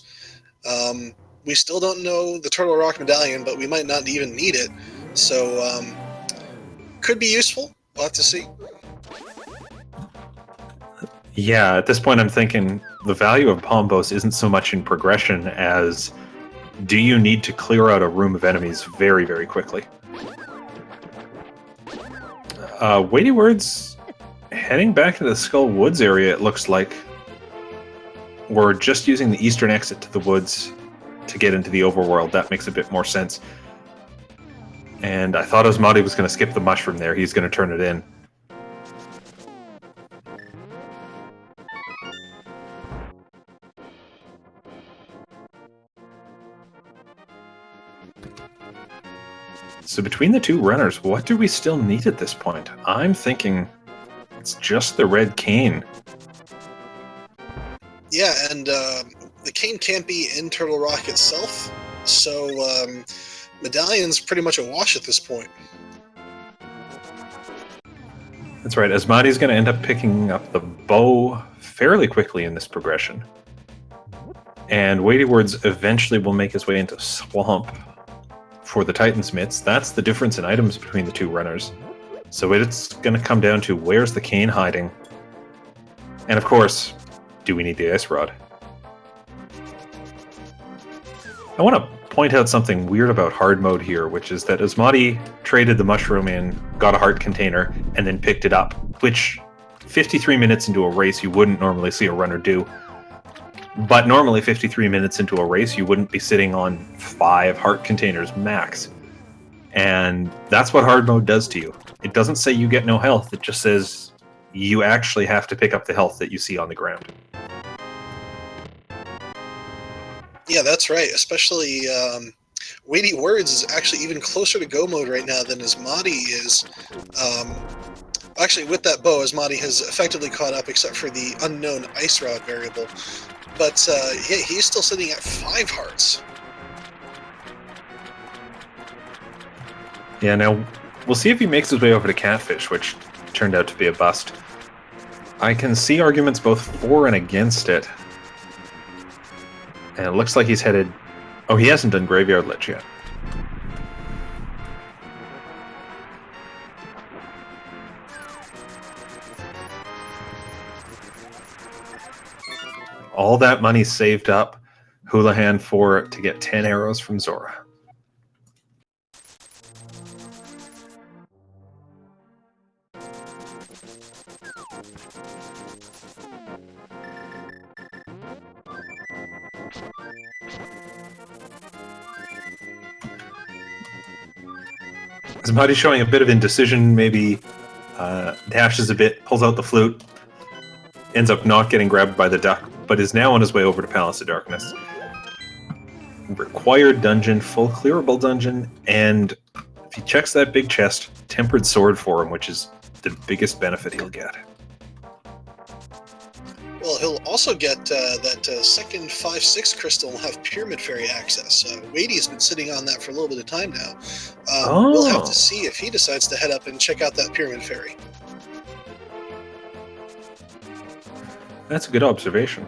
We still don't know the Turtle Rock Medallion, but we might not even need it. So, could be useful. We'll have to see. Yeah, at this point I'm thinking the value of Bombos isn't so much in progression as do you need to clear out a room of enemies very, very quickly. WeightyWords heading back to the Skull Woods area, it looks like. We're just using the eastern exit to the woods to get into the overworld. That makes a bit more sense. And I thought Asmadi was going to skip the mushroom there. He's going to turn it in. So between the 2 runners, what do we still need at this point? I'm thinking it's just the red cane. Yeah, and the cane can't be in Turtle Rock itself, so Medallion's pretty much a wash at this point. That's right, Asmadi's going to end up picking up the bow fairly quickly in this progression. And WeightyWords eventually will make his way into Swamp for the Titan's Mitts. That's the difference in items between the 2 runners. So it's going to come down to where's the cane hiding? And of course, do we need the Ice Rod? I want to point out something weird about hard mode here, which is that Asmadi traded the mushroom in, got a heart container, and then picked it up, which 53 minutes into a race you wouldn't normally see a runner do. But normally 53 minutes into a race you wouldn't be sitting on 5 heart containers max. And that's what hard mode does to you. It doesn't say you get no health, it just says you actually have to pick up the health that you see on the ground. Yeah, that's right. Especially WeightyWords is actually even closer to go mode right now than Asmadi is. Actually, with that bow, Asmadi has effectively caught up except for the unknown Ice Rod variable. But yeah, he's still sitting at 5 hearts. Yeah, now we'll see if he makes his way over to Catfish, which turned out to be a bust. I can see arguments both for and against it. And it looks like he's headed... Oh, he hasn't done Graveyard Lich yet. All that money saved up, Houlihan for to get 10 arrows from Zora. Asmadi's showing a bit of indecision, maybe dashes a bit, pulls out the flute, ends up not getting grabbed by the duck, but is now on his way over to Palace of Darkness. required dungeon, full clearable dungeon, and if he checks that big chest, tempered sword for him, which is the biggest benefit he'll get. Well, he'll also get that second 5-6 crystal and have Pyramid Fairy access. Weighty's been sitting on that for a little bit of time now. We'll have to see if he decides to head up and check out that Pyramid Fairy. That's a good observation.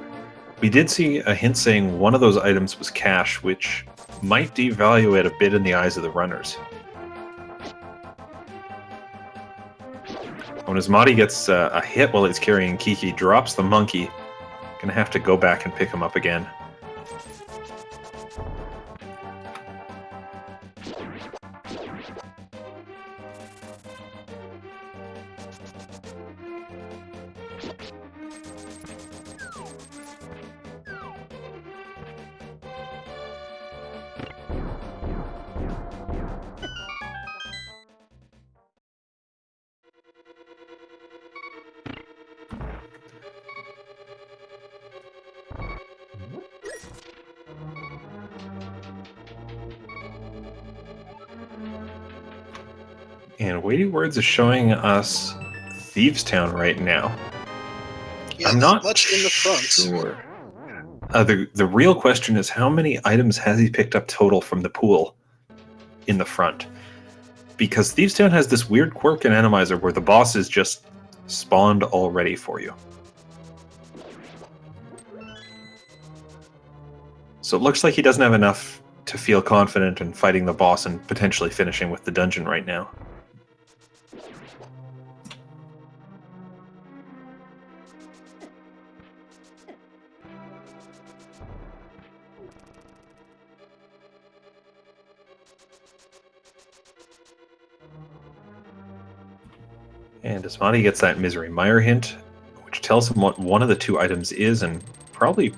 We did see a hint saying one of those items was cash, which might devalue it a bit in the eyes of the runners. When Asmadi gets a hit while he's carrying Kiki, drops the monkey. Gonna have to go back and pick him up again. And WeightyWords is showing us Thieves Town right now. Yeah, I'm not much in the front. Sure. The real question is how many items has he picked up total from the pool in the front? Because Thieves Town has this weird quirk in Randomizer where the boss is just spawned already for you. So it looks like he doesn't have enough to feel confident in fighting the boss and potentially finishing with the dungeon right now. And Asmadi gets that Misery Mire hint, which tells him what one of the two items is and probably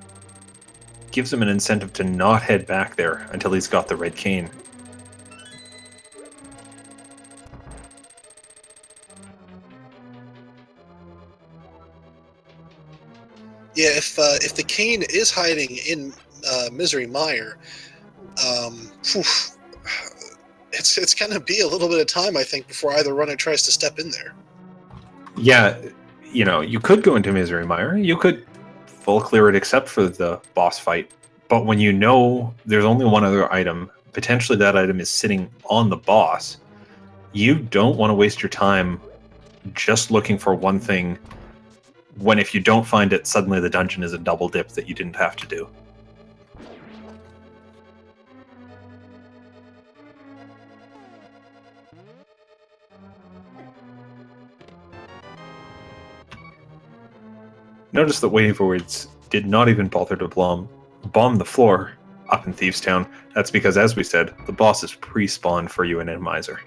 gives him an incentive to not head back there until he's got the red cane. Yeah, if the cane is hiding in Misery Mire, it's gonna be a little bit of time, I think, before either runner tries to step in there. Yeah, you know, you could go into Misery Mire. You could full clear it except for the boss fight. But when you know there's only one other item, potentially that item is sitting on the boss, you don't want to waste your time just looking for one thing when if you don't find it, suddenly the dungeon is a double dip that you didn't have to do. Notice that WeightyWords did not even bother to bomb the floor up in Thieves Town. That's because, as we said, the boss is pre-spawned for you in Randomizer.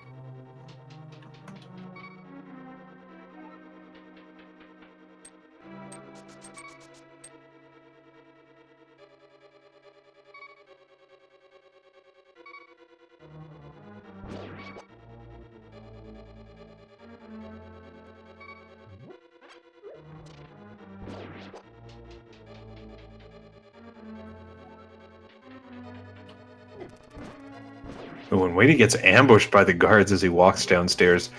When Weighty gets ambushed by the guards as he walks downstairs,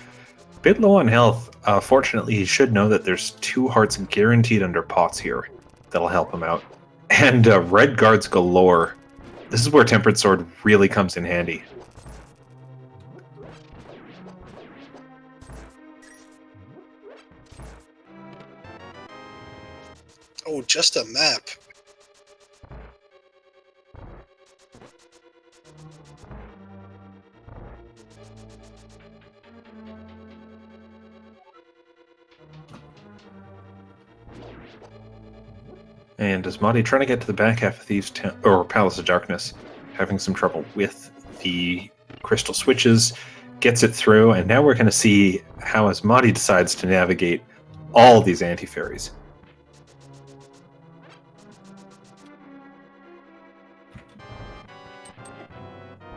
a bit low on health, fortunately he should know that there's 2 hearts guaranteed under pots here that'll help him out. And red guards galore. This is where Tempered Sword really comes in handy. Oh, just a map. And Asmadi trying to get to the back half of Thieves Town, or Palace of Darkness, having some trouble with the crystal switches, gets it through, and now we're going to see how Asmadi decides to navigate all these anti-fairies.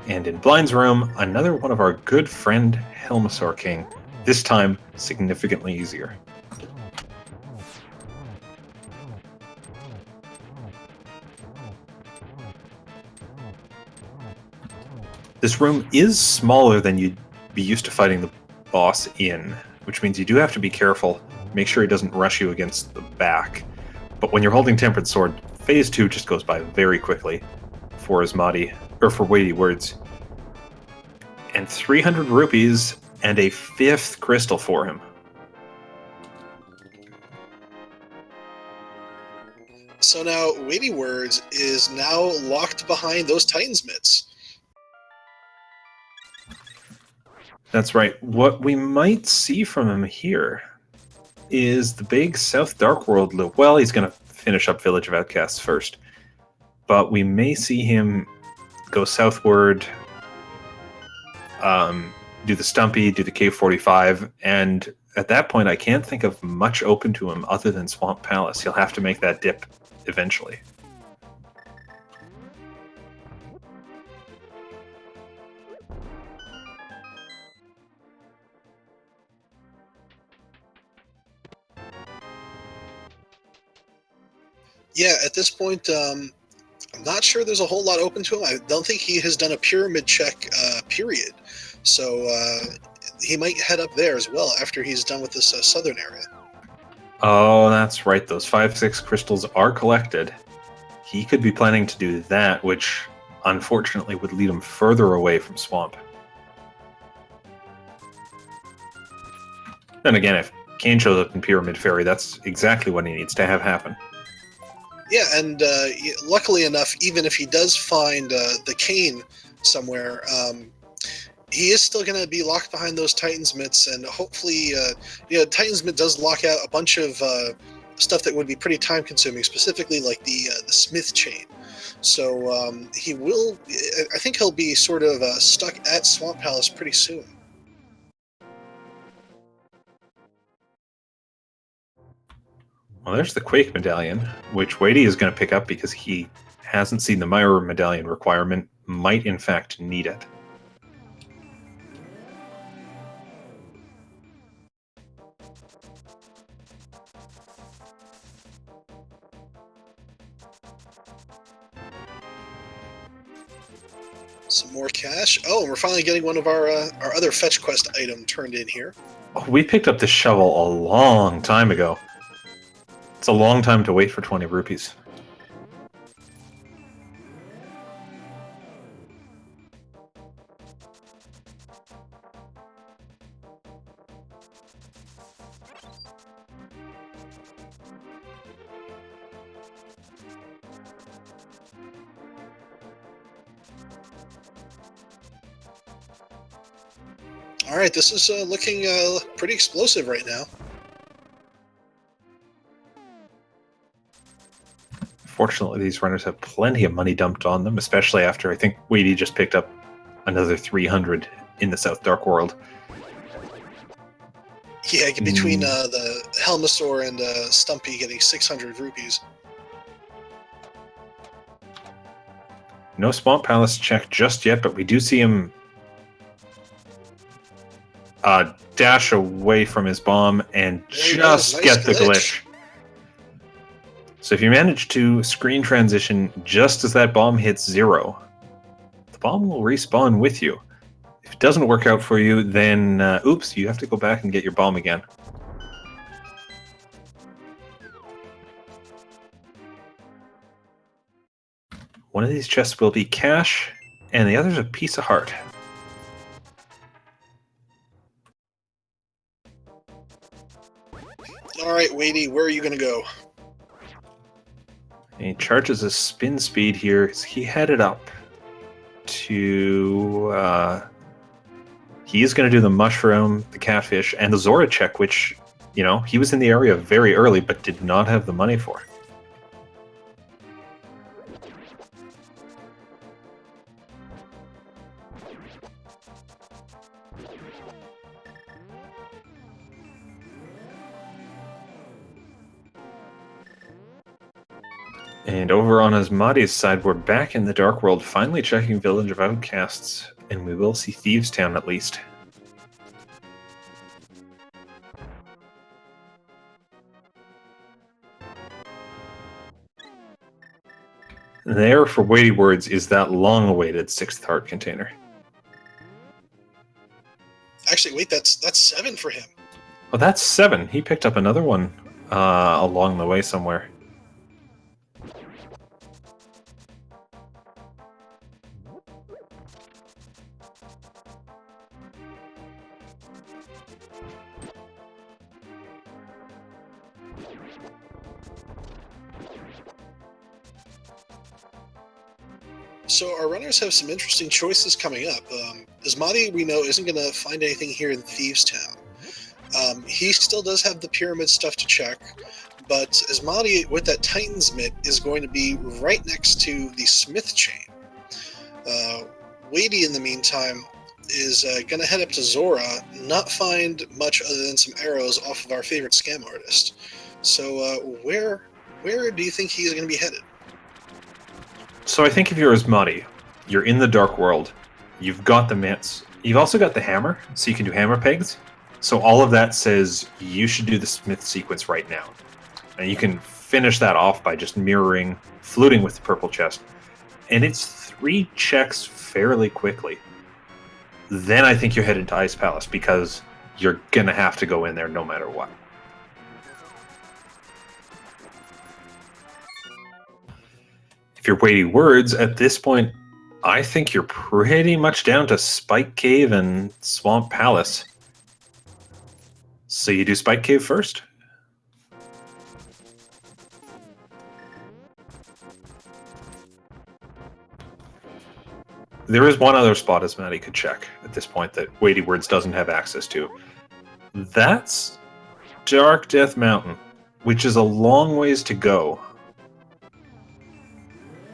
And in Blind's room, another one of our good friend Helmasaur King, this time significantly easier. This room is smaller than you'd be used to fighting the boss in, which means you do have to be careful. Make sure he doesn't rush you against the back. But when you're holding Tempered Sword, Phase 2 just goes by very quickly for WeightyWords. And 300 rupees and a 5th crystal for him. So now WeightyWords is now locked behind those Titan's mitts. That's right. What we might see from him here is the big South Dark World loop. Well, he's going to finish up Village of Outcasts first. But we may see him go southward, do the Stumpy, do the K45, and at that point I can't think of much open to him other than Swamp Palace. He'll have to make that dip eventually. Yeah, at this point, I'm not sure there's a whole lot open to him. I don't think he has done a pyramid check, period. So he might head up there as well after he's done with this southern area. Oh, that's right. Those 5-6 crystals are collected. He could be planning to do that, which unfortunately would lead him further away from Swamp. Then again, if Kane shows up in Pyramid Fairy, that's exactly what he needs to have happen. Yeah, and luckily enough, even if he does find the Kane somewhere, he is still going to be locked behind those Titan's mitts, and hopefully, Titan's mitt does lock out a bunch of stuff that would be pretty time-consuming, specifically like the Smith chain. So he will. I think he'll be sort of stuck at Swamp Palace pretty soon. Well, there's the Quake Medallion, which Weighty is going to pick up because he hasn't seen the Mire Medallion requirement, might in fact need it. Some more cash. Oh, and we're finally getting one of our other fetch quest item turned in here. Oh, we picked up this shovel a long time ago. It's a long time to wait for 20 rupees. All right, this is looking pretty explosive right now. Fortunately, these runners have plenty of money dumped on them, especially after I think Weighty just picked up another 300 in the South Dark World. Yeah, between the Helmasaur and Stumpy getting 600 rupees. No Swamp Palace check just yet, but we do see him dash away from his bomb and just nice get the glitch. So if you manage to screen transition just as that bomb hits 0, the bomb will respawn with you. If it doesn't work out for you, then oops, you have to go back and get your bomb again. One of these chests will be cash, and the other's a piece of heart. All right, Weighty, where are you going to go? He charges his spin speed here. He headed up to... he is going to do the mushroom, the catfish, and the Zora check, which, he was in the area very early, but did not have the money for. And over on Asmadi's side, we're back in the Dark World, finally checking Village of Outcasts, and we will see Thieves Town at least. There, for WeightyWords, is that long-awaited 6th heart container. Actually, wait, that's 7 for him. Oh, that's 7. He picked up another one along the way somewhere. So our runners have some interesting choices coming up. Asmadi, we know, isn't going to find anything here in Thieves Town. He still does have the pyramid stuff to check, but Asmadi, with that Titan's Mitt, is going to be right next to the Smith chain. Weighty, in the meantime, is going to head up to Zora, not find much other than some arrows off of our favorite scam artist. So where do you think he's going to be headed? So I think if you're Asmadi, you're in the Dark World, you've got the mitts, you've also got the hammer, so you can do hammer pegs. So all of that says you should do the Smith sequence right now. And you can finish that off by just mirroring, fluting with the purple chest. And it's 3 checks fairly quickly. Then I think you're headed to Ice Palace, because you're going to have to go in there no matter what. If you're WeightyWords, at this point, I think you're pretty much down to Spike Cave and Swamp Palace. So you do Spike Cave first? There is one other spot Asmadi could check at this point that WeightyWords doesn't have access to. That's Dark Death Mountain, which is a long ways to go.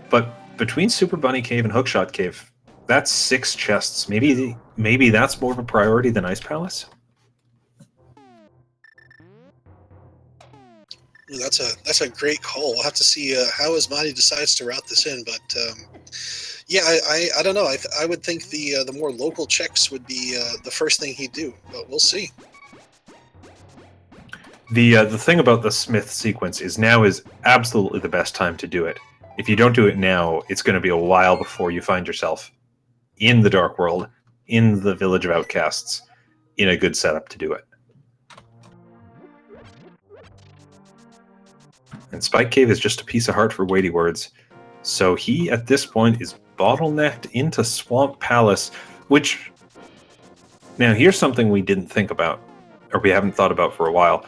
But between Super Bunny Cave and Hookshot Cave, that's 6 chests. Maybe that's more of a priority than Ice Palace? That's a great call. We'll have to see how Asmadi decides to route this in, but yeah, I don't know. I would think the more local checks would be the first thing he'd do, but we'll see. The thing about the Smith sequence is now is absolutely the best time to do it. If you don't do it now, it's going to be a while before you find yourself in the Dark World, in the Village of Outcasts, in a good setup to do it. And Spike Cave is just a piece of heart for WeightyWords. So he, at this point, is bottlenecked into Swamp Palace, which... Now, here's something we didn't think about, or we haven't thought about for a while.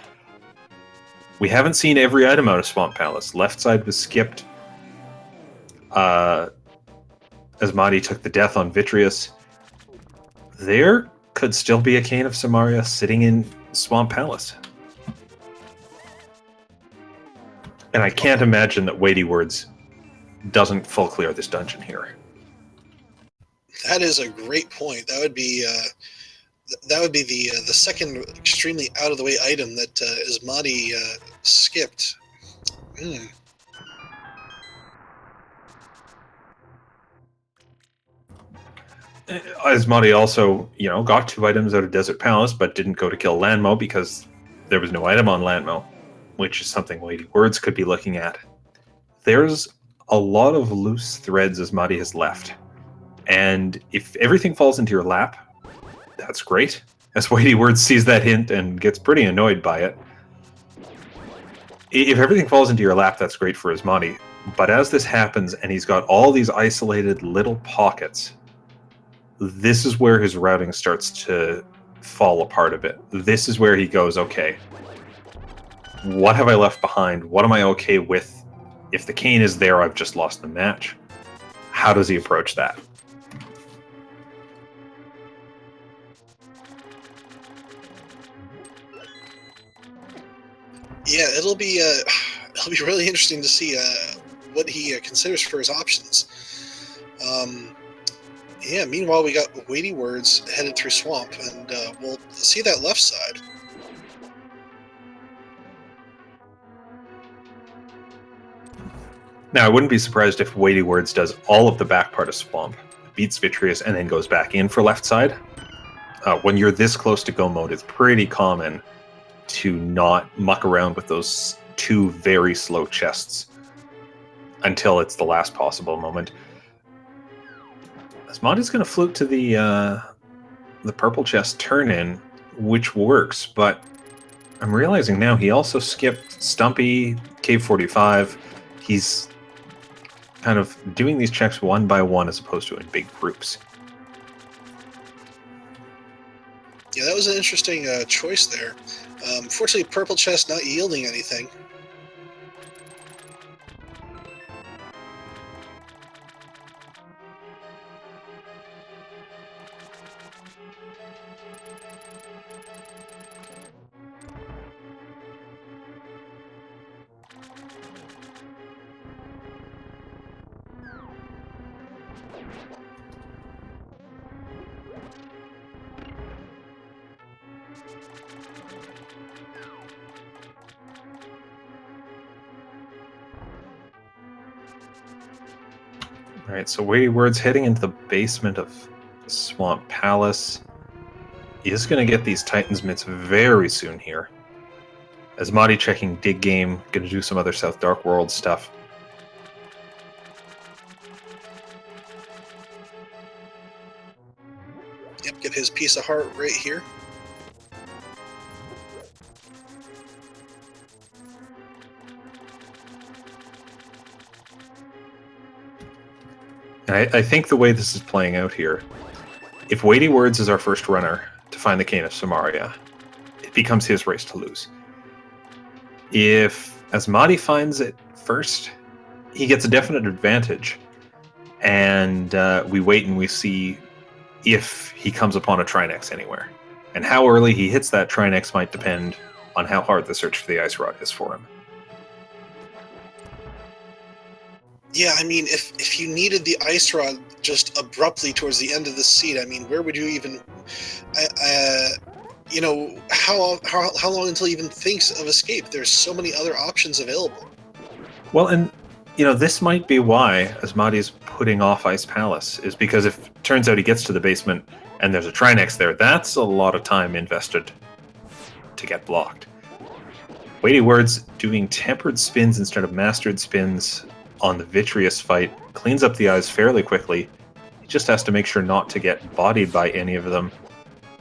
We haven't seen every item out of Swamp Palace. Left side was skipped. Asmadi took the death on Vitreous. There could still be a Cane of Somaria sitting in Swamp Palace. And I can't imagine that WeightyWords doesn't full clear this dungeon here. That is a great point. That would be the second extremely out of the way item that Asmadi skipped. Asmadi also, got 2 items out of Desert Palace, but didn't go to kill Lanmo because there was no item on Lanmo, which is something WeightyWords could be looking at. There's a lot of loose threads Asmadi has left, and if everything falls into your lap, that's great. As WeightyWords sees that hint and gets pretty annoyed by it. If everything falls into your lap, that's great for Asmadi. But as this happens, and he's got all these isolated little pockets, this is where his routing starts to fall apart a bit. This is where he goes, okay, what have I left behind? What am I okay with? If the cane is there, I've just lost the match. How does he approach that? Yeah, it'll be really interesting to see what he considers for his options. Yeah, meanwhile, we got WeightyWords headed through Swamp, and we'll see that left side. Now, I wouldn't be surprised if WeightyWords does all of the back part of Swamp, beats Vitreous, and then goes back in for left side. When you're this close to go mode, it's pretty common to not muck around with those 2 very slow chests until it's the last possible moment. Asmadi's going to flute to the the purple chest turn-in, which works, but I'm realizing now he also skipped Stumpy, Cave 45. He's kind of doing these checks one by one as opposed to in big groups. Yeah, that was an interesting choice there. Fortunately, purple chest not yielding anything. Alright, so WeightyWords heading into the basement of Swamp Palace. He is going to get these Titans mitts very soon here. Asmadi checking Dig Game, going to do some other South Dark World stuff. Yep, get his piece of heart right here. And I think the way this is playing out here, if WeightyWords is our first runner to find the Cane of Somaria, it becomes his race to lose. If Asmadi finds it first, he gets a definite advantage. And we wait and we see if he comes upon a Trinex anywhere. And how early he hits that Trinex might depend on how hard the search for the Ice Rod is for him. Yeah, I mean, if you needed the Ice Rod just abruptly towards the end of the seed, I mean, where would you even... you know, how long until he even thinks of escape? There's so many other options available. Well, and, you know, this might be why Asmadi's putting off Ice Palace, is because if it turns out he gets to the basement and there's a Trinex there, that's a lot of time invested to get blocked. WeightyWords doing tempered spins instead of mastered spins on the Vitreous fight cleans up the eyes fairly quickly. He just has to make sure not to get bodied by any of them.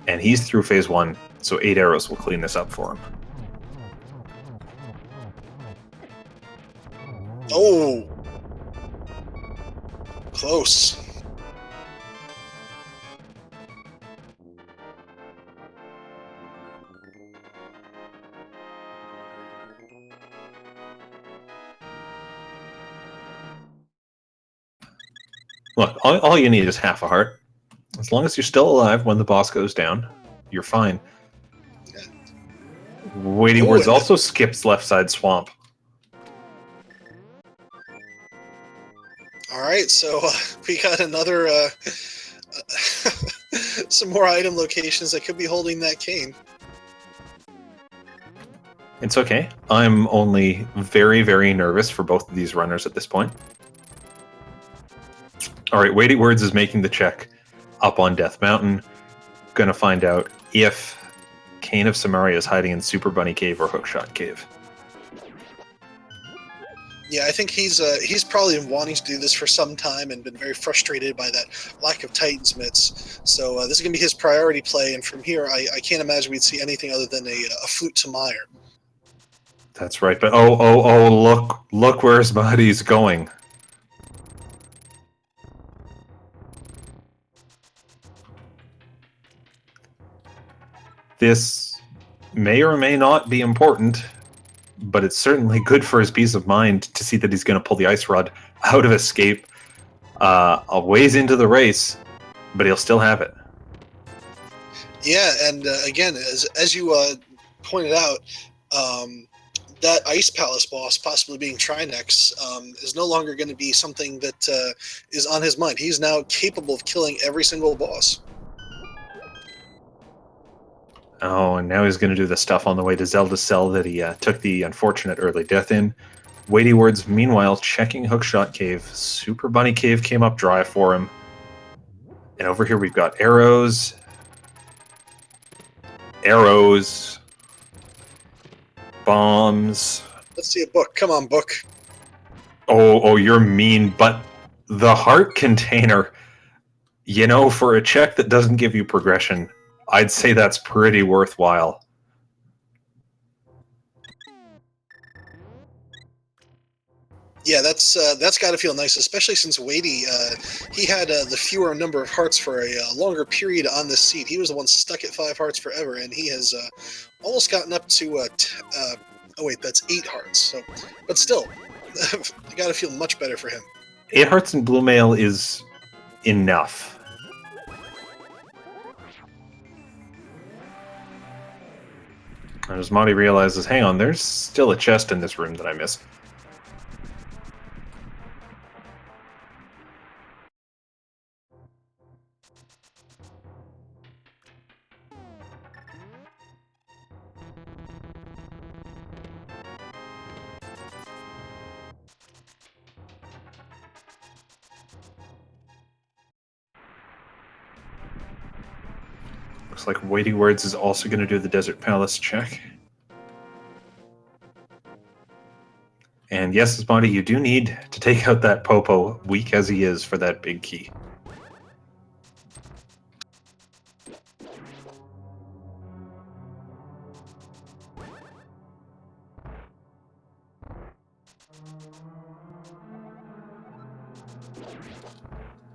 And he's through phase 1, so 8 arrows will clean this up for him. Oh! Close. Look, all you need is half a heart. As long as you're still alive when the boss goes down, you're fine. WeightyWords also skips left side swamp. Alright, so we got another... some more item locations that could be holding that cane. It's okay. I'm only very, very nervous for both of these runners at this point. Alright, WeightyWords is making the check up on Death Mountain. Gonna find out if Cane of Somaria is hiding in Super Bunny Cave or Hookshot Cave. Yeah, I think he's probably been wanting to do this for some time and been very frustrated by that lack of Titans mitts. So this is going to be his priority play, and from here, I can't imagine we'd see anything other than a flute to Mire. That's right, but look where his body's going. This may or may not be important, but it's certainly good for his peace of mind to see that he's going to pull the Ice Rod out of Escape a ways into the race, but he'll still have it. Yeah, and again, as you pointed out, that Ice Palace boss, possibly being Trinex, is no longer going to be something that is on his mind. He's now capable of killing every single boss. Oh, and now he's going to do the stuff on the way to Zelda Cell that he took the unfortunate early death in. WeightyWords, meanwhile, checking Hookshot Cave. Super Bunny Cave came up dry for him. And over here we've got arrows. Arrows. Bombs. Let's see a book. Come on, book. Oh, you're mean, but the heart container. You know, for a check that doesn't give you progression, I'd say that's pretty worthwhile. Yeah, that's got to feel nice, especially since Weighty, he had the fewer number of hearts for a longer period on this seat. He was the one stuck at 5 hearts forever, and he has almost gotten up to oh wait, that's 8 hearts. So, but still, you got to feel much better for him. 8 hearts in blue mail is enough. And as Monty realizes, hang on, there's still a chest in this room that I missed. Looks like WeightyWords is also going to do the Desert Palace check. And yes, Asmadi, you do need to take out that Popo, weak as he is, for that big key.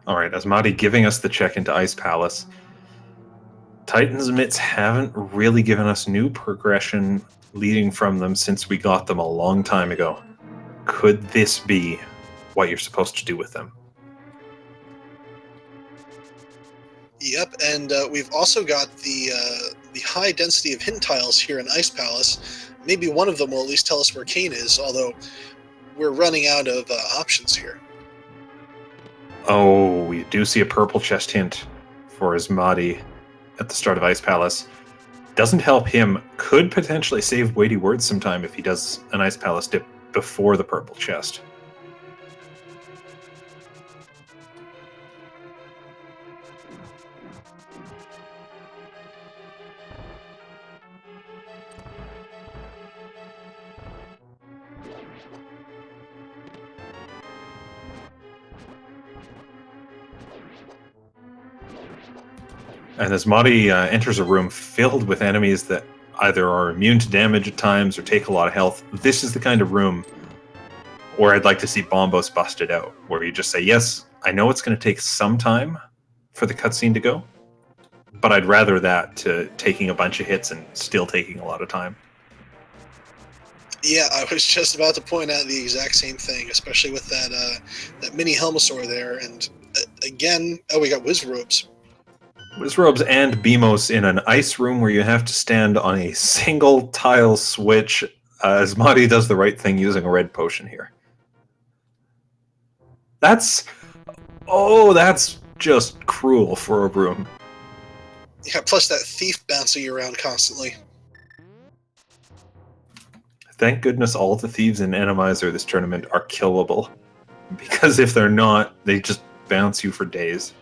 Alright, Asmadi giving us the check into Ice Palace. Titan's Mitts haven't really given us new progression leading from them since we got them a long time ago. Could this be what you're supposed to do with them? Yep, and we've also got the high density of hint tiles here in Ice Palace. Maybe one of them will at least tell us where Kane is, although we're running out of options here. Oh, we do see a purple chest hint for Asmadi at the start of Ice Palace. Doesn't help him. Could potentially save WeightyWords sometime if he does an Ice Palace dip before the purple chest. And as Asmadi enters a room filled with enemies that either are immune to damage at times or take a lot of health, this is the kind of room where I'd like to see Bombos busted out, where you just say, yes, I know it's going to take some time for the cutscene to go, but I'd rather that to taking a bunch of hits and still taking a lot of time. Yeah, I was just about to point out the exact same thing, especially with that mini Helmasaur there. And again, oh, we got Wizrobes. Wizrobes and Beamos in an ice room where you have to stand on a single tile switch. Asmadi does the right thing using a red potion here. That's just cruel for a room. Yeah, plus that thief bouncing you around constantly. Thank goodness all the thieves in Randomizer this tournament are killable. Because if they're not, they just bounce you for days.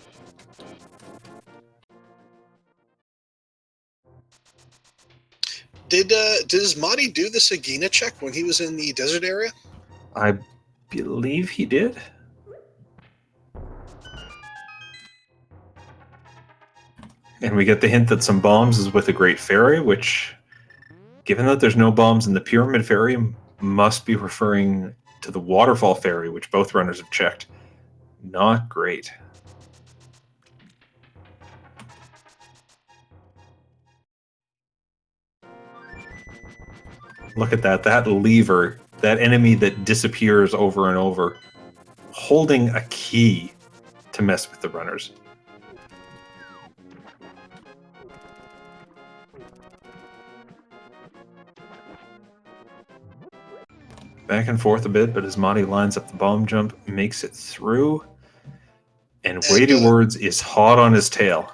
Did Asmadi do the Sagina check when he was in the desert area? I believe he did. And we get the hint that some bombs is with a Great Fairy, which, given that there's no bombs in the Pyramid Fairy, must be referring to the Waterfall Fairy, which both runners have checked. Not great. Look at that lever, that enemy that disappears over and over, holding a key to mess with the runners. Back and forth a bit, but Asmadi lines up the bomb jump, makes it through, and WeightyWords is hot on his tail.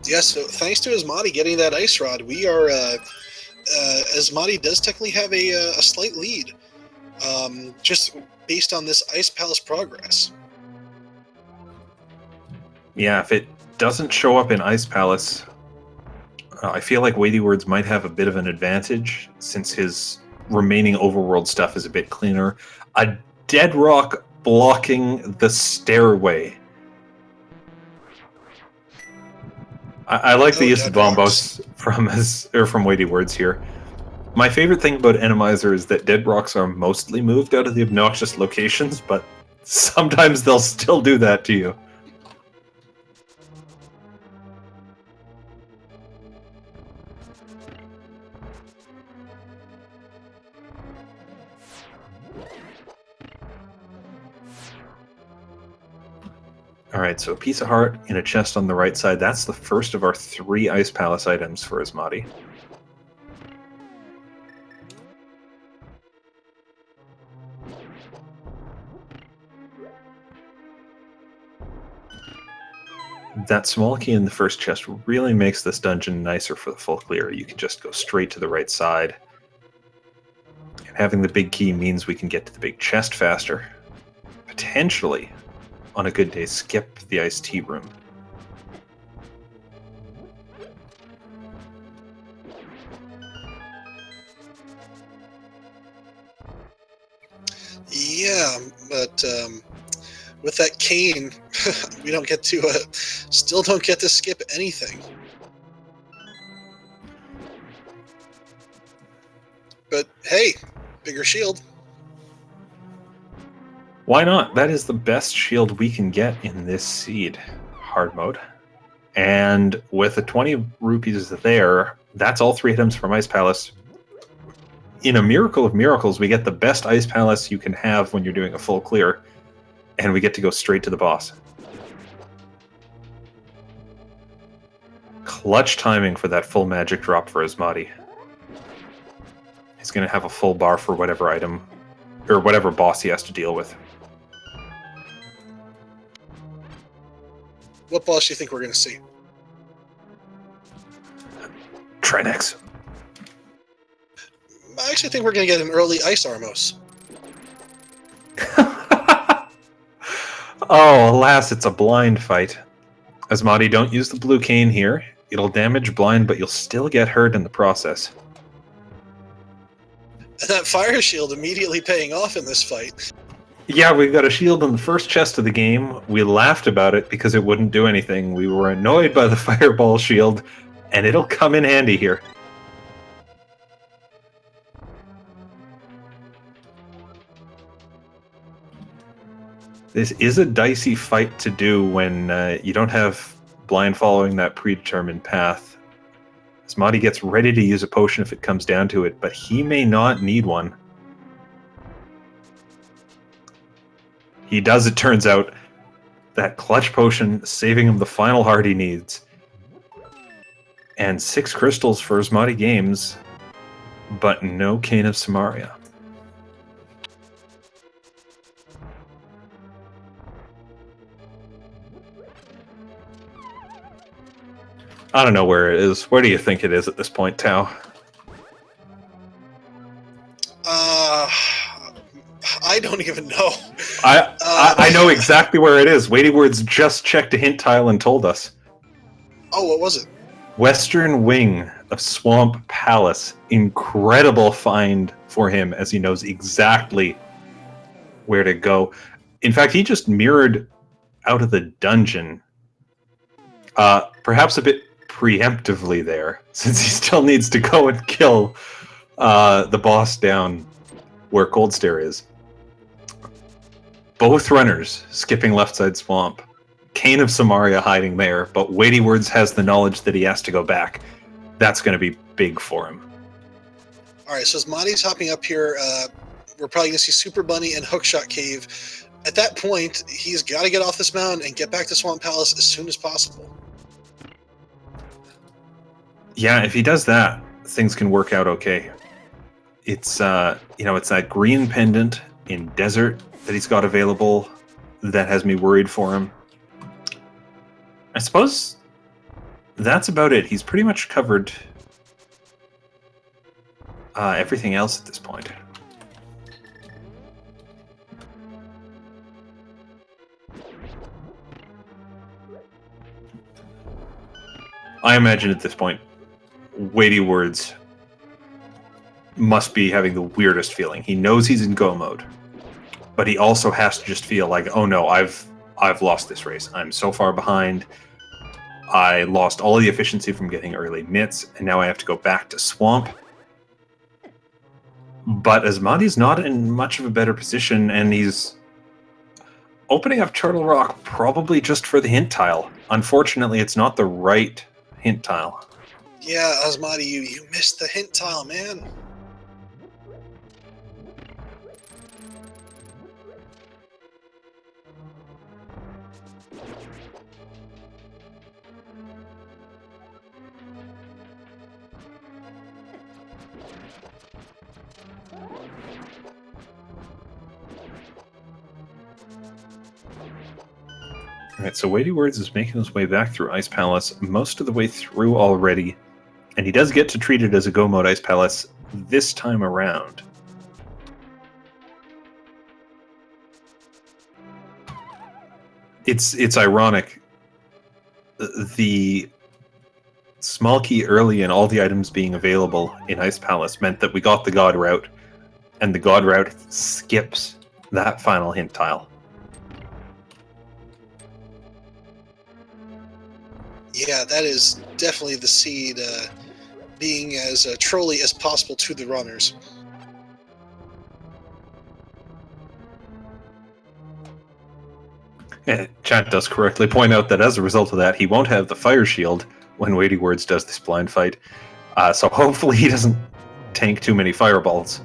Yes, so thanks to Asmadi getting that ice rod, we are Asmadi does technically have a slight lead, just based on this Ice Palace progress. Yeah, if it doesn't show up in Ice Palace. I feel like WeightyWords might have a bit of an advantage since his remaining overworld stuff is a bit cleaner. A dead rock blocking the stairway. I like the use of bombos from WeightyWords here. My favorite thing about Randomizer is that dead rocks are mostly moved out of the obnoxious locations, but sometimes they'll still do that to you. Alright, so a piece of heart in a chest on the right side. That's the first of our 3 Ice Palace items for Asmadi. That small key in the first chest really makes this dungeon nicer for the full clear. You can just go straight to the right side. And having the big key means we can get to the big chest faster. Potentially, on a good day, skip the iced tea room. Yeah, but with that cane, we don't get to still don't get to skip anything. But hey, bigger shield. Why not? That is the best shield we can get in this seed hard mode. And with the 20 rupees there, that's all 3 items from Ice Palace. In a miracle of miracles, we get the best Ice Palace you can have when you're doing a full clear, and we get to go straight to the boss. Clutch timing for that full magic drop for Asmadi. He's going to have a full bar for whatever item, or whatever boss he has to deal with. What boss do you think we're going to see? Trinex. I actually think we're going to get an early Ice Armos. Oh, alas, it's a blind fight. Asmadi, don't use the blue cane here. It'll damage blind, but you'll still get hurt in the process. And that fire shield immediately paying off in this fight. Yeah, we got a shield in the first chest of the game. We laughed about it because it wouldn't do anything. We were annoyed by the fireball shield, and it'll come in handy here. This is a dicey fight to do when you don't have blind following that predetermined path. Asmadi gets ready to use a potion if it comes down to it, but he may not need one. He does, it turns out. That clutch potion saving him the final heart he needs. And 6 crystals for AsmadiGames, but no Cane of Somaria. I don't know where it is. Where do you think it is at this point, Tao? I don't even know. I know exactly where it is. WeightyWords just checked a hint tile and told us. Oh, what was it? Western wing of Swamp Palace. Incredible find for him, as he knows exactly where to go. In fact, he just mirrored out of the dungeon. Perhaps a bit preemptively there, since he still needs to go and kill the boss down where Cold Stare is. Both runners skipping left side swamp. Cane of Somaria hiding there, but WeightyWords has the knowledge that he has to go back. That's going to be big for him. All right, so Asmadi's hopping up here. We're probably going to see Super Bunny and Hookshot Cave. At that point, he's got to get off this mountain and get back to Swamp Palace as soon as possible. Yeah, if he does that, things can work out okay. It's it's that green pendant in desert that he's got available that has me worried for him. I suppose that's about it. He's pretty much covered everything else at this point. I imagine at this point, WeightyWords must be having the weirdest feeling. He knows he's in go mode, but he also has to just feel like, oh no, I've lost this race. I'm so far behind. I lost all the efficiency from getting early mitts, and now I have to go back to swamp. But Asmadi's not in much of a better position, and he's opening up Turtle Rock probably just for the hint tile. Unfortunately, it's not the right hint tile. Yeah, Asmadi, you missed the hint tile, man. Alright, so WeightyWords is making his way back through Ice Palace, most of the way through already, and he does get to treat it as a go mode Ice Palace this time around. It's ironic. The small key early and all the items being available in Ice Palace meant that we got the God route, and the God route skips that final hint tile. Yeah, that is definitely the seed, being as trolly as possible to the runners. And chat does correctly point out that as a result of that, he won't have the fire shield when WeightyWords does this blind fight. So hopefully he doesn't tank too many fireballs.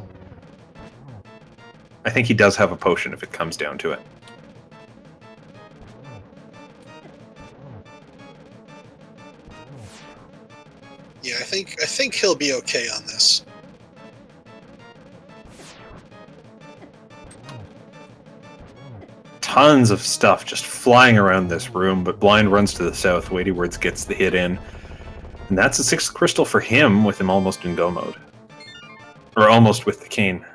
I think he does have a potion if it comes down to it. Yeah, I think he'll be okay on this. Tons of stuff just flying around this room, but Blind runs to the south. WeightyWords gets the hit in. And that's a 6th crystal for him, with him almost in go mode. Or almost with the cane.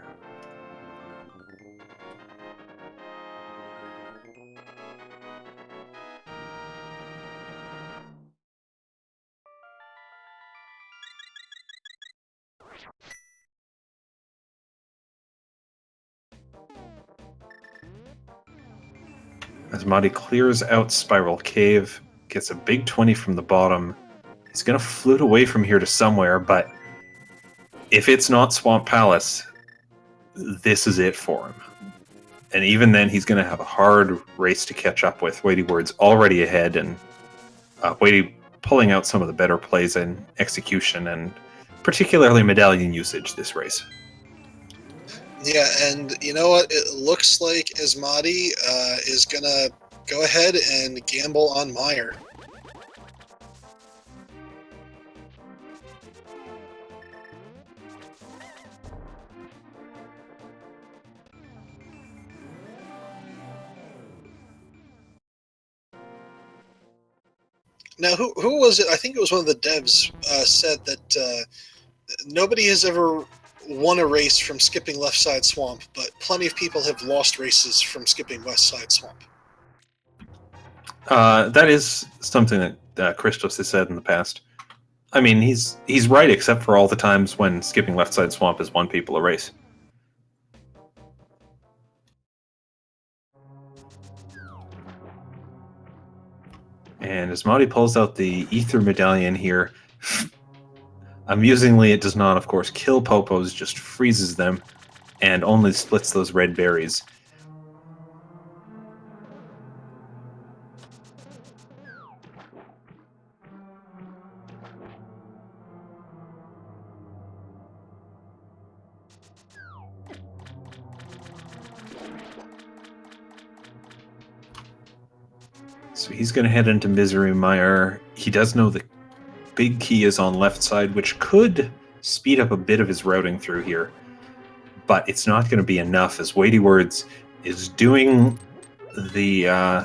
Asmadi clears out Spiral Cave, gets a big 20 from the bottom. He's going to flute away from here to somewhere, but if it's not Swamp Palace, this is it for him. And even then, he's going to have a hard race to catch up with. WeightyWords already ahead, and Weighty pulling out some of the better plays in execution, and particularly medallion usage this race. Yeah, and you know what? It looks like Asmadi is going to go ahead and gamble on Mire. Now, who was it? I think it was one of the devs said that nobody has ever won a race from skipping left side swamp, but plenty of people have lost races from skipping west side swamp. That is something that Christos has said in the past. I mean, he's right, except for all the times when skipping left side swamp has won people a race. And Asmadi pulls out the Ether Medallion here. Amusingly, it does not, of course, kill Popos, just freezes them, and only splits those red berries. So he's going to head into Misery Mire. He does know the big key is on left side, which could speed up a bit of his routing through here. But it's not going to be enough, as WeightyWords is doing the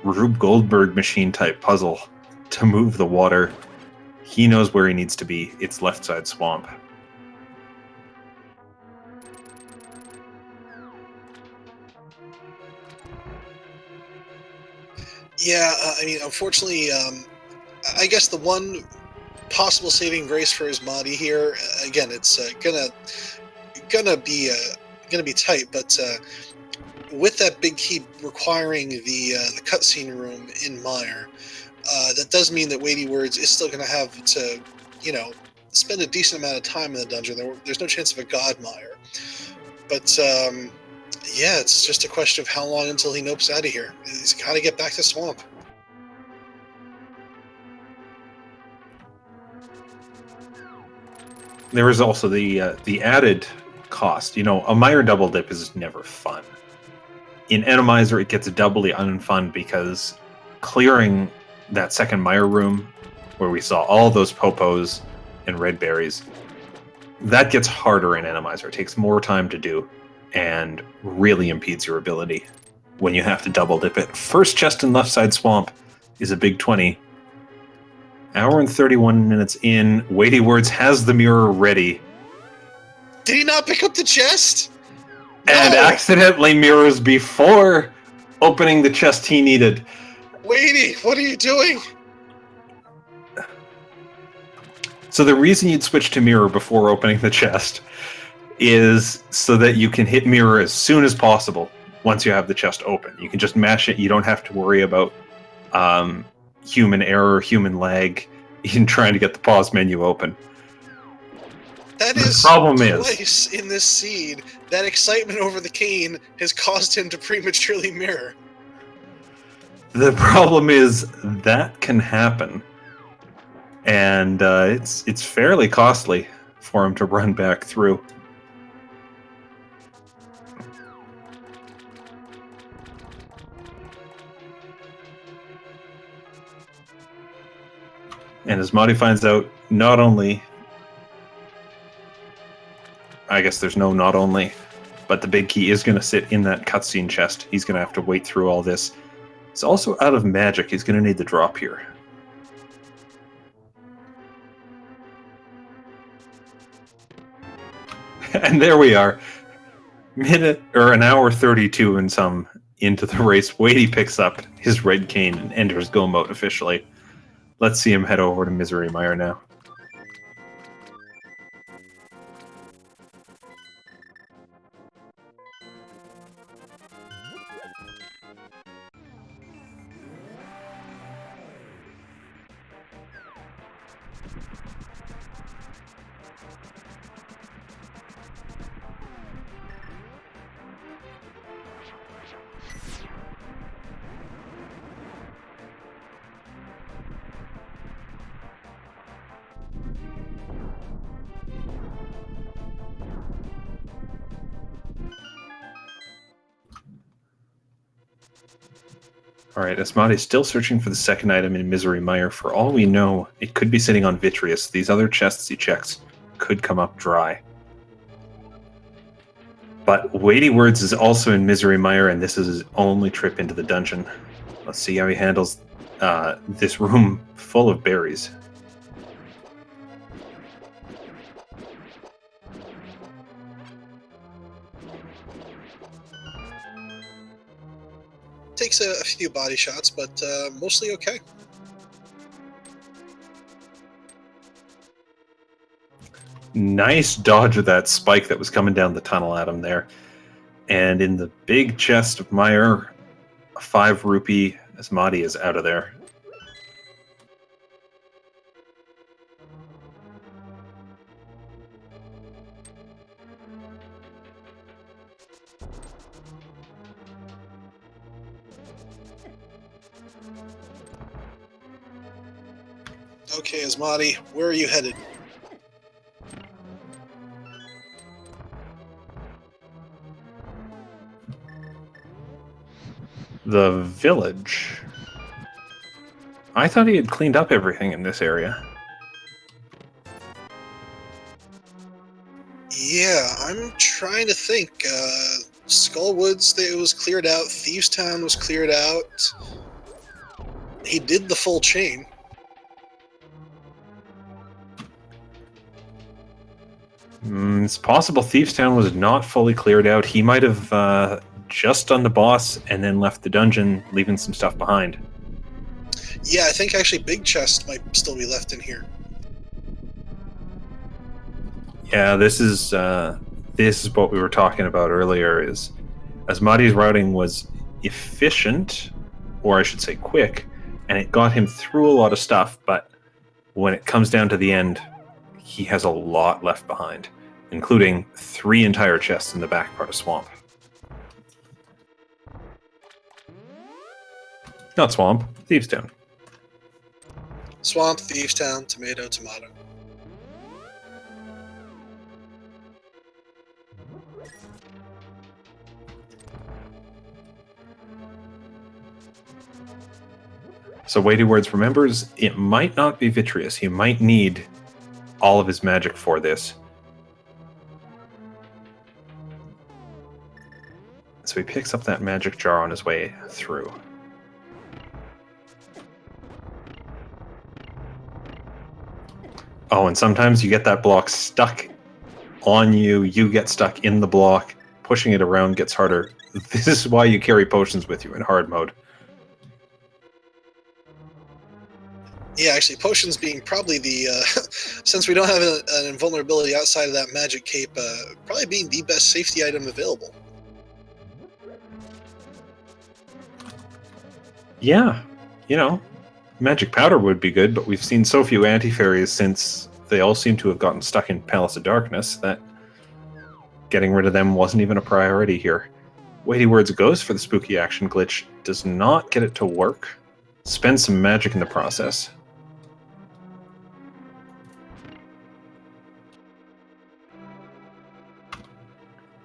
Rube Goldberg machine type puzzle to move the water. He knows where he needs to be. It's left side swamp. Yeah, I mean, unfortunately, I guess the one possible saving grace for Asmadi here. Again, it's gonna be tight, but with that big key requiring the cutscene room in Mire, that does mean that WeightyWords is still going to have to, spend a decent amount of time in the dungeon. There's no chance of a God Mire, but yeah, it's just a question of how long until he nopes out of here. He's got to get back to Swamp. There is also the added cost. A Mire double dip is never fun. In Randomizer, it gets doubly unfun because clearing that second Mire room, where we saw all those popos and red berries, that gets harder in Randomizer. It takes more time to do and really impedes your ability when you have to double dip it. First chest in left side swamp is a big 20. Hour and 31 minutes in, WeightyWords has the mirror ready. Did he not pick up the chest? And accidentally mirrors before opening the chest he needed. Weighty, what are you doing? So the reason you'd switch to mirror before opening the chest is so that you can hit mirror as soon as possible once you have the chest open. You can just mash it. You don't have to worry about human error, human lag in trying to get the pause menu open. That is the problem twice in this seed that excitement over the cane has caused him to prematurely mirror. The problem is that can happen, and it's fairly costly for him to run back through. And as Asmadi finds out, not only, I guess there's no not only, but the big key is going to sit in that cutscene chest. He's going to have to wait through all this. He's also out of magic. He's going to need the drop here. And there we are. An hour 32 and some into the race. Weighty picks up his red cane and enters go mode officially. Let's see him head over to Misery Mire now. Alright, Asmadi's still searching for the second item in Misery Mire. For all we know, it could be sitting on Vitreous. These other chests he checks could come up dry. But WeightyWords is also in Misery Mire, and this is his only trip into the dungeon. Let's see how he handles this room full of berries. Takes a few body shots, but mostly okay. Nice dodge of that spike that was coming down the tunnel at him there. And in the big chest of Mire, a 5 rupee, Asmadi is out of there. Okay, Asmadi, where are you headed? The village. I thought he had cleaned up everything in this area. Yeah, I'm trying to think. Skullwoods, it was cleared out. Thieves Town was cleared out. He did the full chain. It's possible Thieves Town was not fully cleared out. He might have just done the boss and then left the dungeon, leaving some stuff behind. Yeah, I think actually Big Chest might still be left in here. Yeah, this is what we were talking about earlier. Is Asmadi's routing was efficient, or I should say quick, and it got him through a lot of stuff, but when it comes down to the end, he has a lot left behind, including 3 entire chests in the back part of Swamp. Not Swamp, Thieves Town. Swamp, Thieves Town, tomato, tomato. So WeightyWords remembers it might not be Vitreous. He might need all of his magic for this. So he picks up that magic jar on his way through. Oh, and sometimes you get that block stuck on you. You get stuck in the block. Pushing it around gets harder. This is why you carry potions with you in hard mode. Yeah, actually, potions being probably the since we don't have an invulnerability outside of that magic cape, probably being the best safety item available. Yeah, magic powder would be good, but we've seen so few anti-fairies since they all seem to have gotten stuck in Palace of Darkness that getting rid of them wasn't even a priority here. WeightyWords goes for the spooky action glitch, does not get it to work, spends some magic in the process.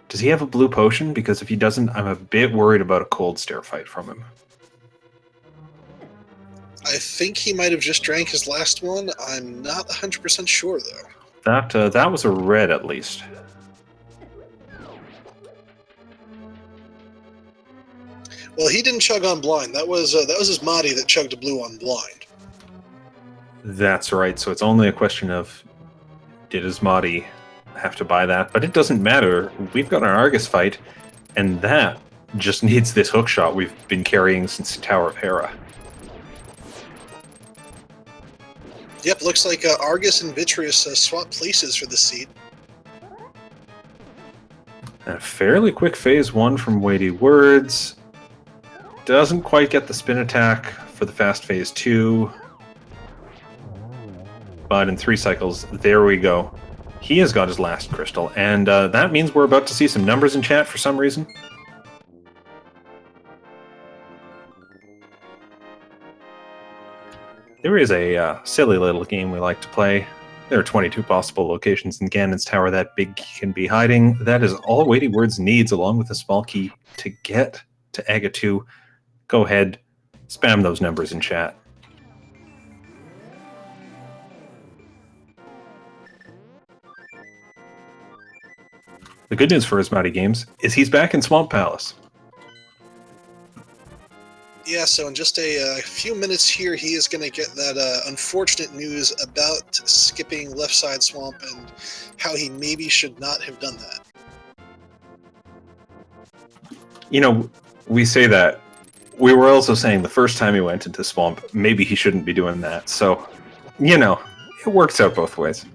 Does he have a blue potion? Because if he doesn't, I'm a bit worried about a cold stare fight from him. I think he might have just drank his last one. I'm not 100% sure, though. That was a red, at least. Well, he didn't chug on blind. That was Asmadi that chugged a blue on blind. That's right. So it's only a question of, did Asmadi have to buy that? But it doesn't matter. We've got an Argus fight, and that just needs this hook shot we've been carrying since the Tower of Hera. Yep, looks like Argus and Vitreous swap places for the seat. A fairly quick phase 1 from WeightyWords. Doesn't quite get the spin attack for the fast phase 2. But in 3 cycles, there we go. He has got his last crystal, and that means we're about to see some numbers in chat for some reason. There is a silly little game we like to play. There are 22 possible locations in Ganon's tower that big key can be hiding. That is all WeightyWords needs, along with a small key, to get to Aga 2. Go ahead, spam those numbers in chat. The good news for AsmadiGames is he's back in Swamp Palace. Yeah, so in just a few minutes here, he is going to get that unfortunate news about skipping left side swamp and how he maybe should not have done that. We say that. We were also saying the first time he went into Swamp, maybe he shouldn't be doing that. So, it works out both ways.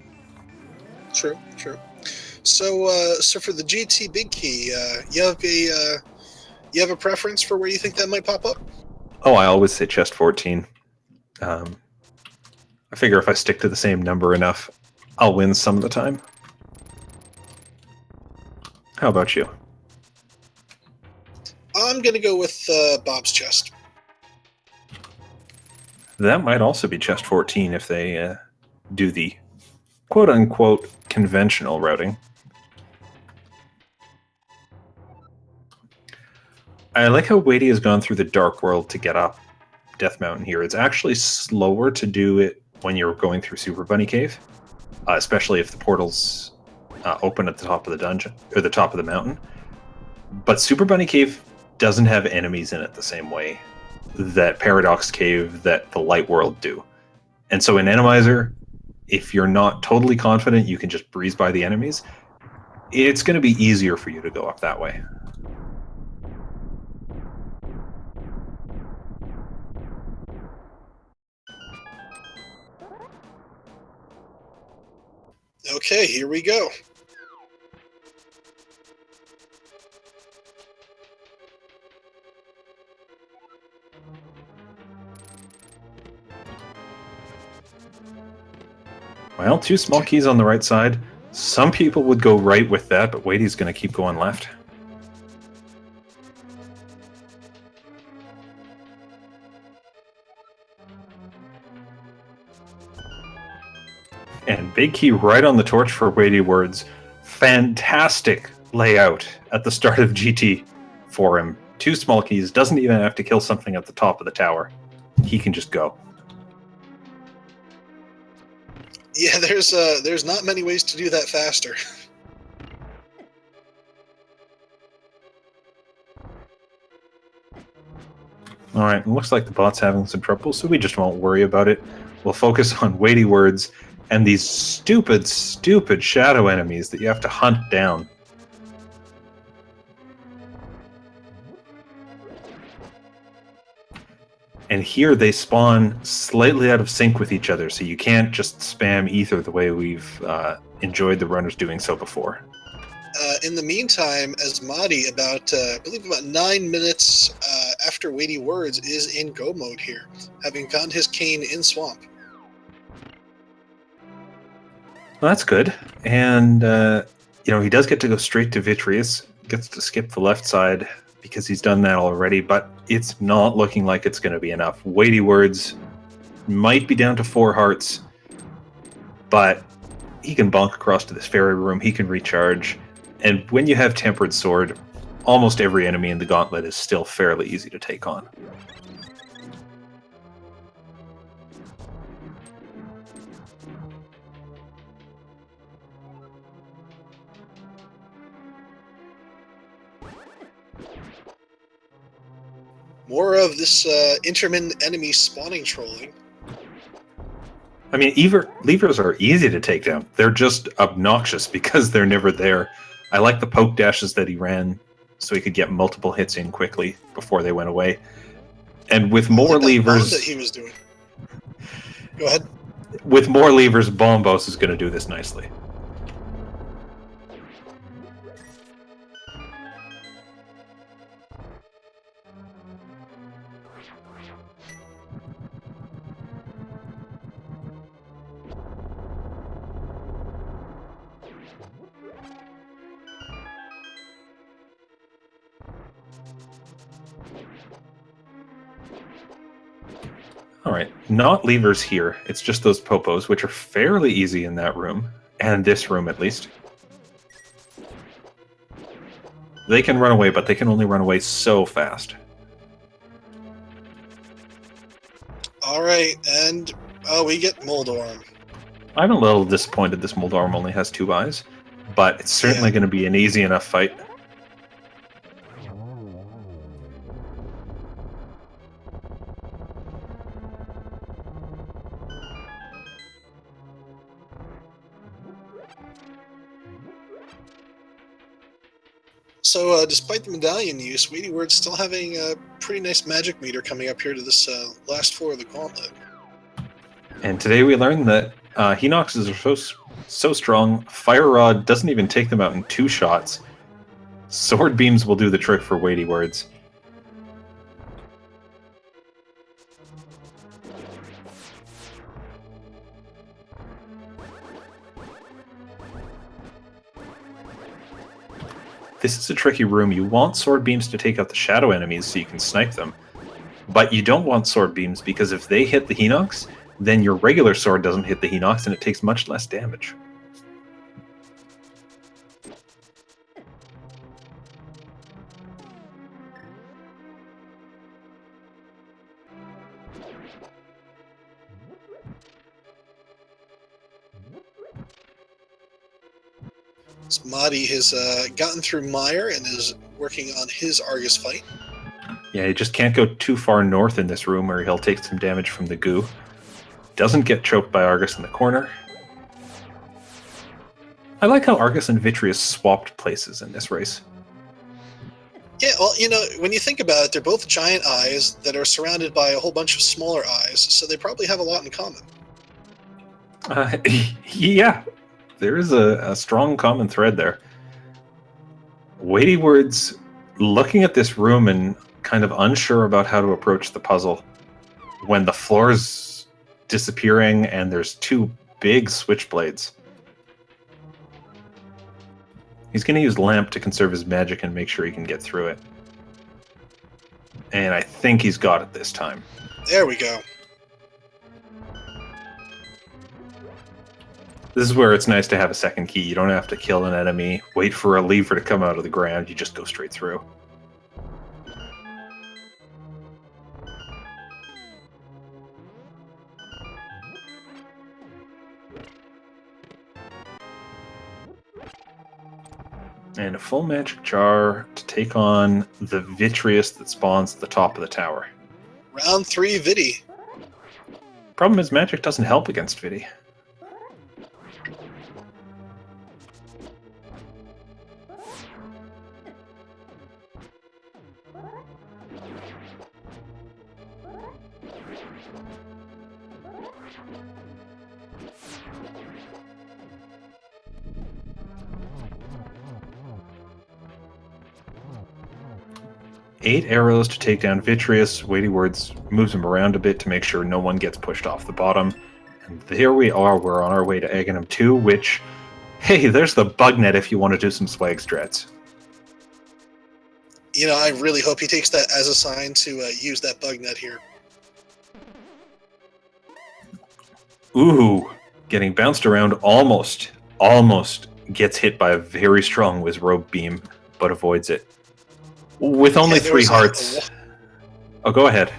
True. So for the GT big key, you have a preference for where you think that might pop up? Oh, I always say chest 14. I figure if I stick to the same number enough, I'll win some of the time. How about you? I'm going to go with Bob's chest. That might also be chest 14 if they do the quote-unquote conventional routing. I like how Weighty has gone through the Dark World to get up Death Mountain here. It's actually slower to do it when you're going through Super Bunny Cave, especially if the portal's open at the top of the dungeon, or the top of the mountain. But Super Bunny Cave doesn't have enemies in it the same way that Paradox Cave, that the Light World do. And so in Randomizer, if you're not totally confident you can just breeze by the enemies, it's going to be easier for you to go up that way. Okay, here we go. Well, 2 small keys on the right side. Some people would go right with that, but Weighty's going to keep going left. And big key right on the torch for WeightyWords. Fantastic layout at the start of GT for him. 2 small keys, doesn't even have to kill something at the top of the tower. He can just go. Yeah, there's not many ways to do that faster. Alright, looks like the bot's having some trouble, so we just won't worry about it. We'll focus on WeightyWords and these stupid, stupid shadow enemies that you have to hunt down. And here they spawn slightly out of sync with each other, so you can't just spam ether the way we've enjoyed the runners doing so before. In the meantime, Asmadi, I believe about 9 minutes after WeightyWords, is in go mode here, having found his cane in swamp. Well, that's good. And, he does get to go straight to Vitreous, gets to skip the left side because he's done that already, but it's not looking like it's going to be enough. WeightyWords might be down to 4 hearts, but he can bonk across to this fairy room, he can recharge, and when you have Tempered Sword, almost every enemy in the gauntlet is still fairly easy to take on. More of this intermittent enemy spawning trolling. I mean, levers are easy to take down. They're just obnoxious because they're never there. I like the poke dashes that he ran so he could get multiple hits in quickly before they went away. And with more levers that he was doing. Go ahead. With more levers, Bombos is going to do this nicely. Alright, not levers here. It's just those popos, which are fairly easy in that room. And this room, at least. They can run away, but they can only run away so fast. Alright, and we get Moldorm. I'm a little disappointed this Moldorm only has 2 eyes, but it's certainly going to be an easy enough fight. So, despite the medallion use, WeightyWords still having a pretty nice magic meter coming up here to this last floor of the gauntlet. And today we learned that Hinoxes are so strong, Fire Rod doesn't even take them out in 2 shots. Sword Beams will do the trick for WeightyWords. This is a tricky room. You want Sword Beams to take out the shadow enemies so you can snipe them. But you don't want Sword Beams because if they hit the Hinox, then your regular sword doesn't hit the Hinox and it takes much less damage. Asmadi has gotten through Mire and is working on his Argus fight. Yeah, you just can't go too far north in this room or he'll take some damage from the goo. Doesn't get choked by Argus in the corner. I like how Argus and Vitreous swapped places in this race. Yeah, well, when you think about it, they're both giant eyes that are surrounded by a whole bunch of smaller eyes, so they probably have a lot in common. Yeah, there is a strong common thread there. WeightyWords looking at this room and kind of unsure about how to approach the puzzle when the floor's disappearing and there's two big switchblades. He's going to use Lamp to conserve his magic and make sure he can get through it. And I think he's got it this time. There we go. This is where it's nice to have a second key. You don't have to kill an enemy, wait for a lever to come out of the ground. You just go straight through. And a full magic jar to take on the Vitreous that spawns at the top of the tower. Round 3 Vidi. Problem is magic doesn't help against Vidi. Eight arrows to take down Vitreous. WeightyWords moves him around a bit to make sure no one gets pushed off the bottom. And there we are. We're on our way to Ganon 2, which, hey, there's the bug net if you want to do some swag strats. You know, I really hope he takes that as a sign to use that bug net here. Ooh, getting bounced around almost gets hit by a very strong Wizrobe beam, but avoids it. With only 3 hearts. Oh, go ahead.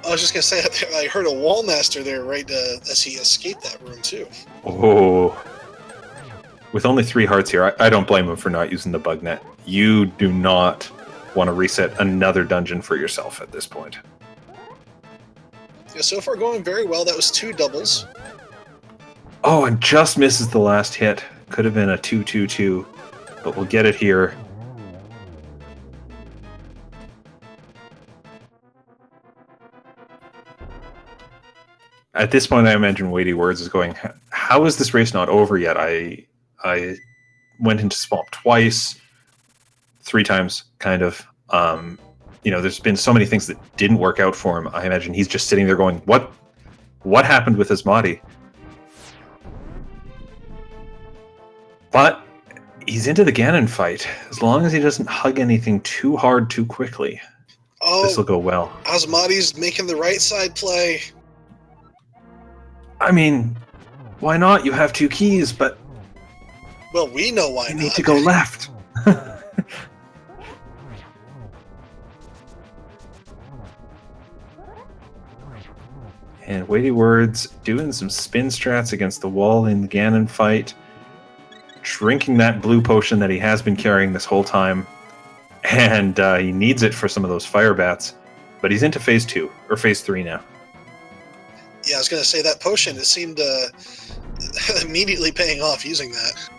I was just going to say, I heard a Wallmaster there right as he escaped that room, too. Oh. With only 3 hearts here, I don't blame him for not using the bug net. You do not want to reset another dungeon for yourself at this point. Yeah, so far going very well. That was 2 doubles. Oh, and just misses the last hit. Could have been a 2-2-2, but we'll get it here. At this point, I imagine WeightyWords is going, how is this race not over yet? I went into Swamp twice, 3 times, kind of. You know, there's been so many things that didn't work out for him. I imagine he's just sitting there going, what happened with Asmadi? But he's into the Ganon fight. As long as he doesn't hug anything too hard too quickly, this will go well. Asmadi's making the right side play. I mean, why not? You have 2 keys, but... Well, we know why you not. need to go left. And WeightyWords doing some spin strats against the wall in the Ganon fight. Drinking that blue potion that he has been carrying this whole time. And he needs it for some of those fire bats. But he's into phase 2, or phase 3 now. Yeah, I was going to say that potion, it seemed immediately paying off using that.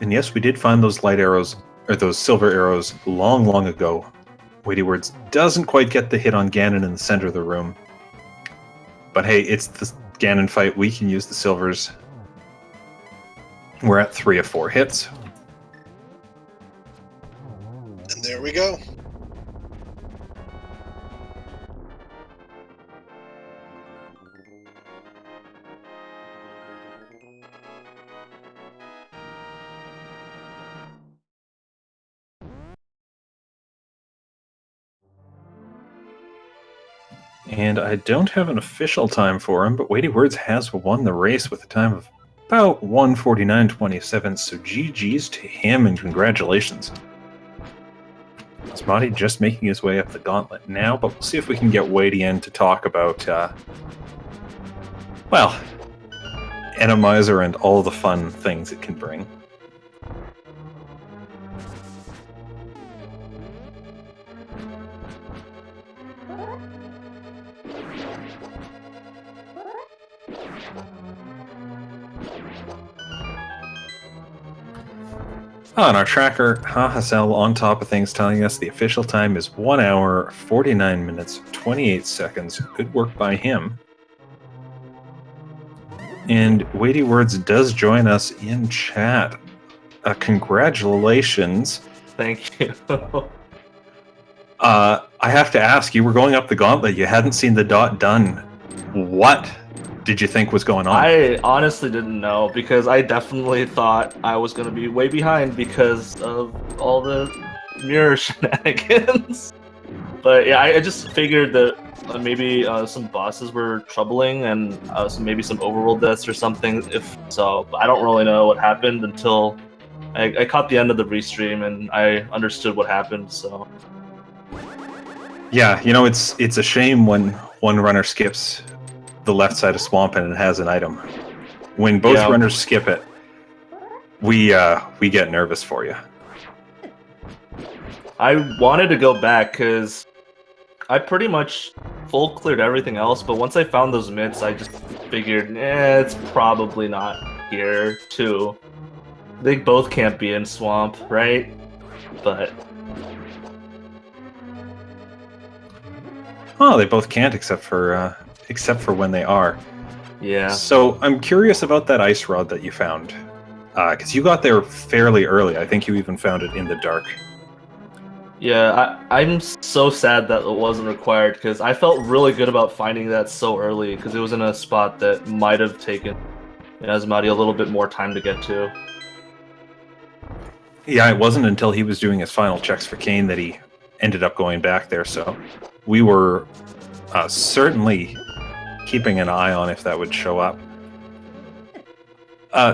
And yes, we did find those light arrows, or those silver arrows, long ago. WeightyWords doesn't quite get the hit on Ganon in the center of the room. But hey, it's the Ganon fight. We can use the silvers. We're at 3 of 4 hits. And there we go. And I don't have an official time for him, but WeightyWords has won the race with a time of about 1:49.27, so GG's to him and congratulations. Asmadi just making his way up the gauntlet now, but we'll see if we can get Weighty in to talk about, well, Randomizer and all the fun things it can bring. On our tracker, Hazel on top of things telling us the official time is 1 hour, 49 minutes, 28 seconds. Good work by him. And WeightyWords does join us in chat. Congratulations. Thank you. I have to ask, you were going up the gauntlet. You hadn't seen the dot done. What did you think was going on? I honestly didn't know, because I definitely thought I was going to be way behind because of all the mirror shenanigans. But yeah, I just figured that maybe some bosses were troubling and maybe some overworld deaths or something. If so, I don't really know what happened until I caught the end of the restream and I understood what happened. So yeah, you know, it's a shame when one runner skips the left side of Swamp and it has an item. When both runners skip it, we get nervous for you. I wanted to go back because I pretty much full cleared everything else, but once I found those myths, I just figured, it's probably not here too. They both can't be in Swamp, right? But oh, they both can't, except for when they are. Yeah. So I'm curious about that ice rod that you found, because you got there fairly early. I think you even found it in the dark. Yeah, I'm so sad that it wasn't required, because I felt really good about finding that so early, because it was in a spot that might have taken Asmadi a little bit more time to get to. Yeah, it wasn't until he was doing his final checks for Kane that he ended up going back there, so we were certainly keeping an eye on if that would show up.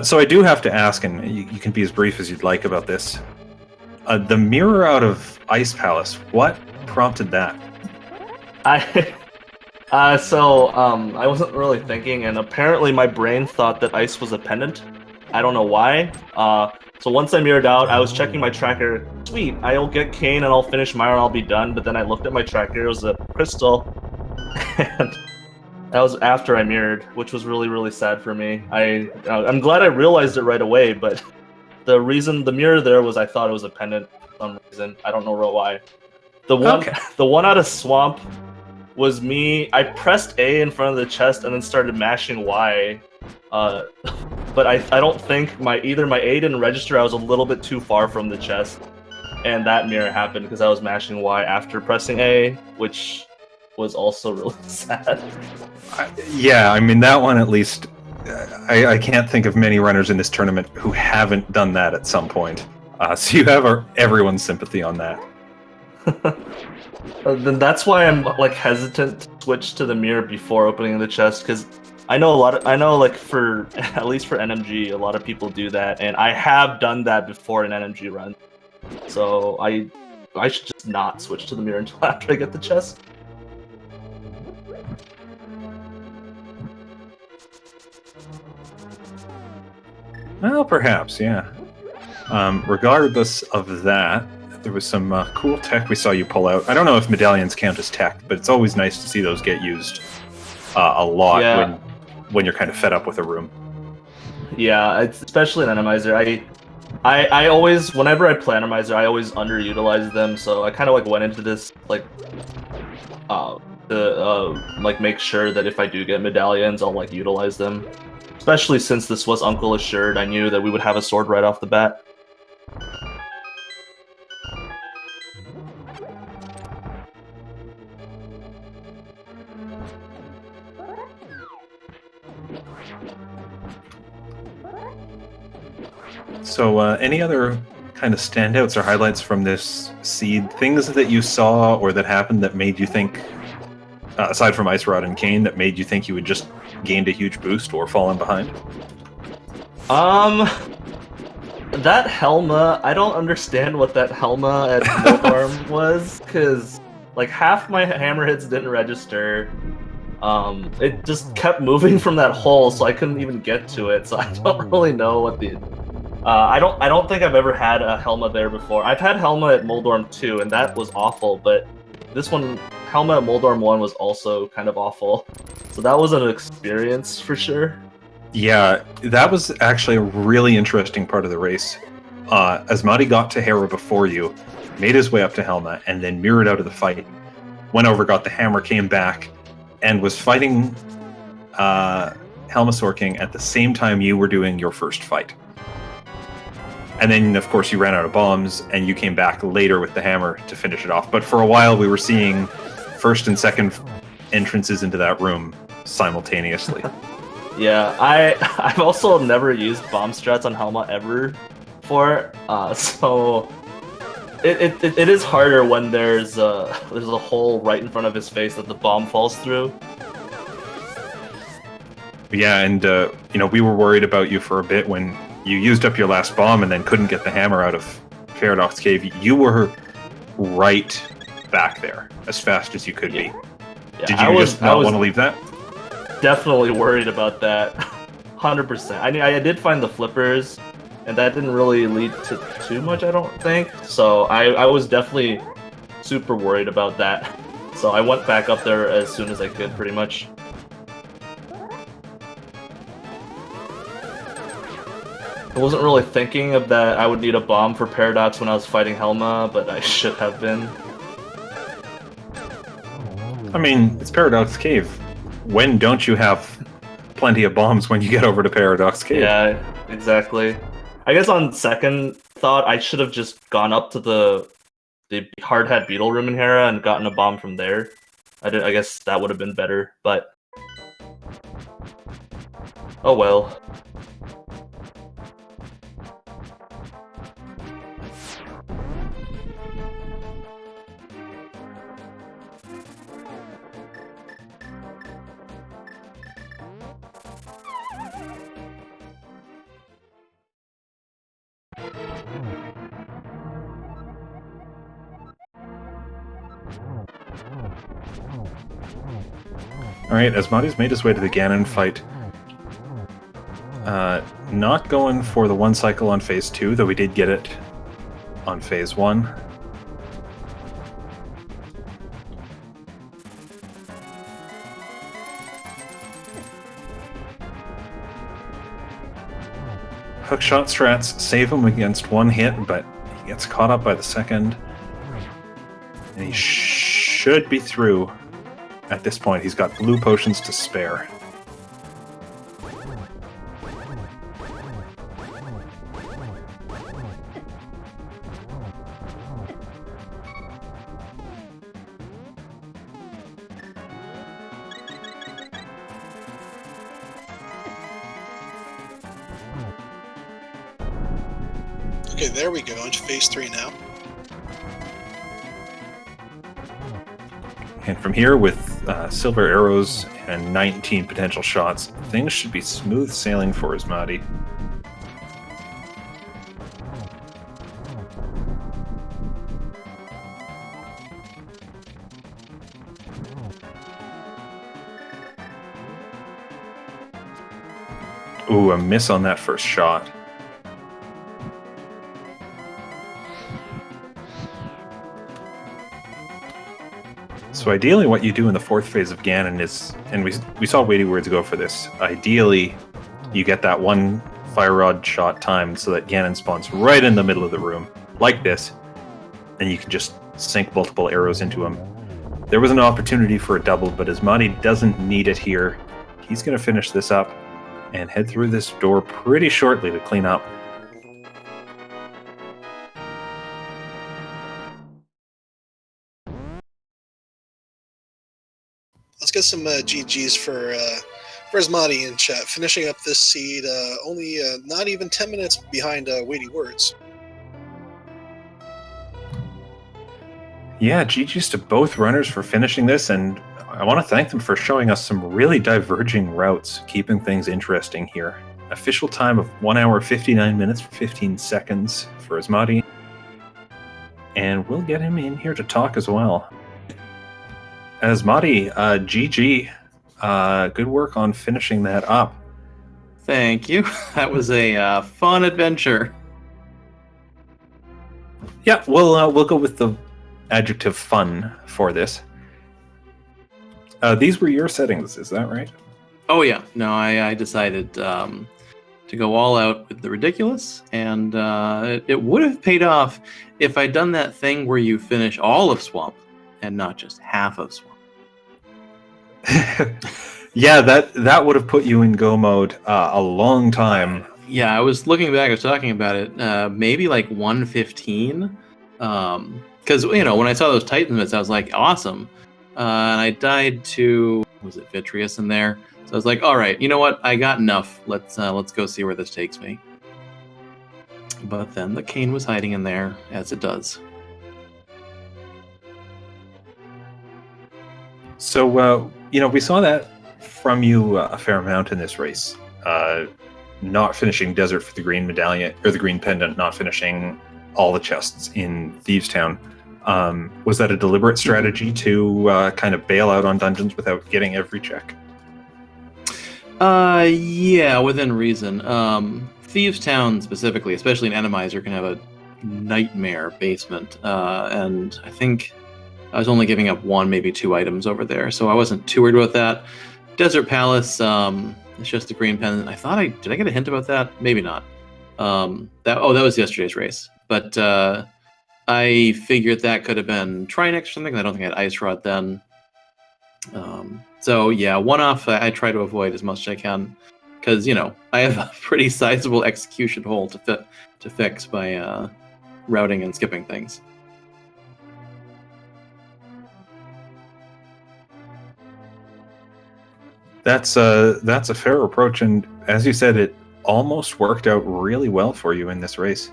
So I do have to ask, and you can be as brief as you'd like about this. The mirror out of Ice Palace, what prompted that? I wasn't really thinking, and apparently my brain thought that ice was a pendant. I don't know why. So once I mirrored out, I was checking my tracker. Sweet, I'll get Kane and I'll finish Mire and I'll be done. But then I looked at my tracker, it was a crystal. And that was after I mirrored, which was really, really sad for me. I'm glad I realized it right away, but the reason the mirror there was I thought it was a pendant for some reason. I don't know why. The one out of Swamp was me. I pressed A in front of the chest and then started mashing Y. But I don't think either my A didn't register. I was a little bit too far from the chest, and that mirror happened because I was mashing Y after pressing A, which was also really sad. Yeah, I mean that one at least. I can't think of many runners in this tournament who haven't done that at some point. So you have everyone's sympathy on that. Then that's why I'm like hesitant to switch to the mirror before opening the chest, because I know like for at least for NMG, a lot of people do that, and I have done that before in NMG run. So I should just not switch to the mirror until after I get the chest. Well, perhaps, yeah. Regardless of that, there was some cool tech we saw you pull out. I don't know if medallions count as tech, but it's always nice to see those get used a lot when you're kind of fed up with a room. Yeah, especially in Randomizer. I always, whenever I play Randomizer, I always underutilize them. So I kind of like went into this like like make sure that if I do get medallions, I'll like utilize them. Especially since this was Uncle Assured, I knew that we would have a sword right off the bat. So, any other kind of standouts or highlights from this seed? Things that you saw or that happened that made you think, aside from Ice Rod and Kane, that made you think you had just gained a huge boost or fallen behind? That Helma, I don't understand what that Helma at Mildarm was, because like half my hammer hits didn't register. It just kept moving from that hole, so I couldn't even get to it. So I don't really know what the. I don't think I've ever had a Helma there before. I've had Helma at Moldorm 2, and that was awful. But this one, Helma at Moldorm 1, was also kind of awful. So that was an experience for sure. Yeah, that was actually a really interesting part of the race. Asmadi got to Hera before you, made his way up to Helma, and then mirrored out of the fight. Went over, got the hammer, came back, and was fighting Helma Sorking at the same time you were doing your first fight. And then, of course, you ran out of bombs, and you came back later with the hammer to finish it off. But for a while, we were seeing first and second entrances into that room simultaneously. Yeah, I've also never used bomb strats on Helma ever before, so it is harder when there's a hole right in front of his face that the bomb falls through. Yeah, and we were worried about you for a bit when you used up your last bomb and then couldn't get the hammer out of Paradox Cave. You were right back there as fast as you could be. Yeah, Did you just not want to leave that? Definitely worried about that. 100%. I did find the flippers, and that didn't really lead to too much, I don't think. So I was definitely super worried about that. So I went back up there as soon as I could, pretty much. I wasn't really thinking of that I would need a bomb for Paradox when I was fighting Helma, but I should have been. I mean, it's Paradox Cave. When don't you have plenty of bombs when you get over to Paradox Cave? Yeah, exactly. I guess on second thought, I should have just gone up to the hard hat beetle room in Hera and gotten a bomb from there. I guess that would have been better, but oh well. Alright, Asmadi's made his way to the Ganon fight. Not going for the one cycle on phase 2, though we did get it on phase 1. Hookshot strats save him against one hit, but he gets caught up by the second. And he should be through at this point. He's got blue potions to spare. Okay, there we go, into phase 3 now. And from here, with silver arrows and 19 potential shots, things should be smooth sailing for Asmadi. Ooh, a miss on that first shot. So ideally what you do in the fourth phase of Ganon is, and we saw WeightyWords go for this, ideally you get that one fire rod shot timed so that Ganon spawns right in the middle of the room, like this, and you can just sink multiple arrows into him. There was an opportunity for a double, but Asmadi doesn't need it here. He's going to finish this up and head through this door pretty shortly to clean up. Let's get some GGs for Asmadi in chat. Finishing up this seed, only not even 10 minutes behind WeightyWords. Yeah, GG's to both runners for finishing this, and I want to thank them for showing us some really diverging routes, keeping things interesting here. Official time of 1 hour 59 minutes 15 seconds for Asmadi, and we'll get him in here to talk as well. Asmadi, GG. Good work on finishing that up. Thank you. That was a fun adventure. Yeah, we'll go with the adjective fun for this. These were your settings, is that right? Oh yeah, no, I decided to go all out with the ridiculous, and it would have paid off if I'd done that thing where you finish all of Swamp and not just half of Swamp. Yeah, that would have put you in go mode a long time. Yeah, I was looking back. I was talking about it. Maybe like 115. Because when I saw those Titan bits, I was like, awesome. And I died to Vitreous in there. So I was like, all right, you know what? I got enough. Let's go see where this takes me. But then the cane was hiding in there, as it does. So we saw that from you a fair amount in this race. Not finishing Desert for the green medallion or the green pendant, not finishing all the chests in Thieves Town. Was that a deliberate strategy to kind of bail out on dungeons without getting every check? Yeah, within reason. Thieves Town specifically, especially an Randomizer, can have a nightmare basement. And I think I was only giving up 1, maybe 2 items over there, so I wasn't too worried about that. Desert Palace, it's just a green pendant. Did I get a hint about that? Maybe not. That was yesterday's race. But I figured that could have been Trinex or something. I don't think I had Ice Rod then. So yeah, one-off I try to avoid as much as I can. Because, I have a pretty sizable execution hole to fix by routing and skipping things. That's a fair approach, and as you said, it almost worked out really well for you in this race.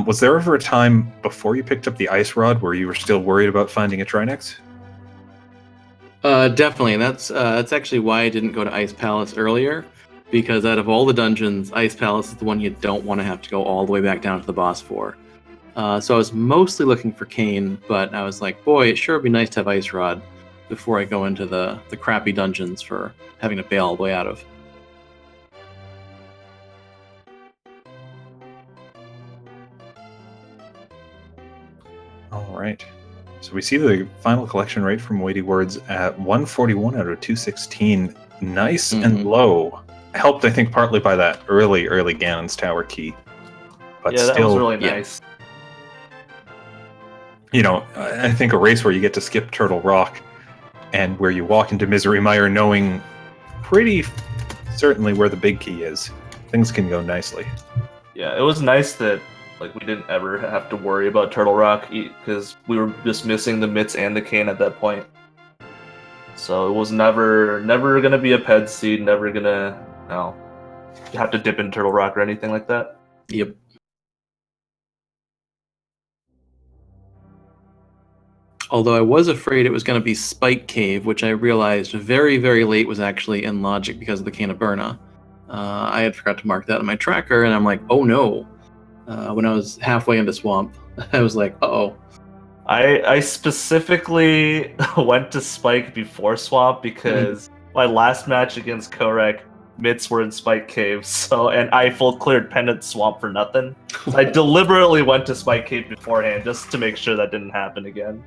Was there ever a time before you picked up the Ice Rod where you were still worried about finding a Trinex? Definitely. That's actually why I didn't go to Ice Palace earlier, because out of all the dungeons, Ice Palace is the one you don't want to have to go all the way back down to the boss for. So I was mostly looking for Cane, but I was like, boy, it sure would be nice to have Ice Rod before I go into the crappy dungeons for having to bail all the way out of. All right. So we see the final collection rate from WeightyWords at 141 out of 216. Nice and low. Helped, I think, partly by that early Ganon's Tower key. But yeah, that still, was really nice. I think a race where you get to skip Turtle Rock and where you walk into Misery Mire knowing pretty certainly where the big key is, things can go nicely. Yeah, it was nice that we didn't ever have to worry about Turtle Rock because we were just missing the mitts and the cane at that point. So it was never gonna be a ped seed, never gonna you have to dip in Turtle Rock or anything like that. Yep. Although I was afraid it was going to be Spike Cave, which I realized very, very late was actually in logic because of the Cane of Burna. I had forgot to mark that on my tracker, and I'm like, oh no. When I was halfway into Swamp, I was like, uh-oh. I specifically went to Spike before Swamp because my last match against Korek, mitts were in Spike Cave, and I full cleared Pendant Swamp for nothing. So I deliberately went to Spike Cave beforehand just to make sure that didn't happen again.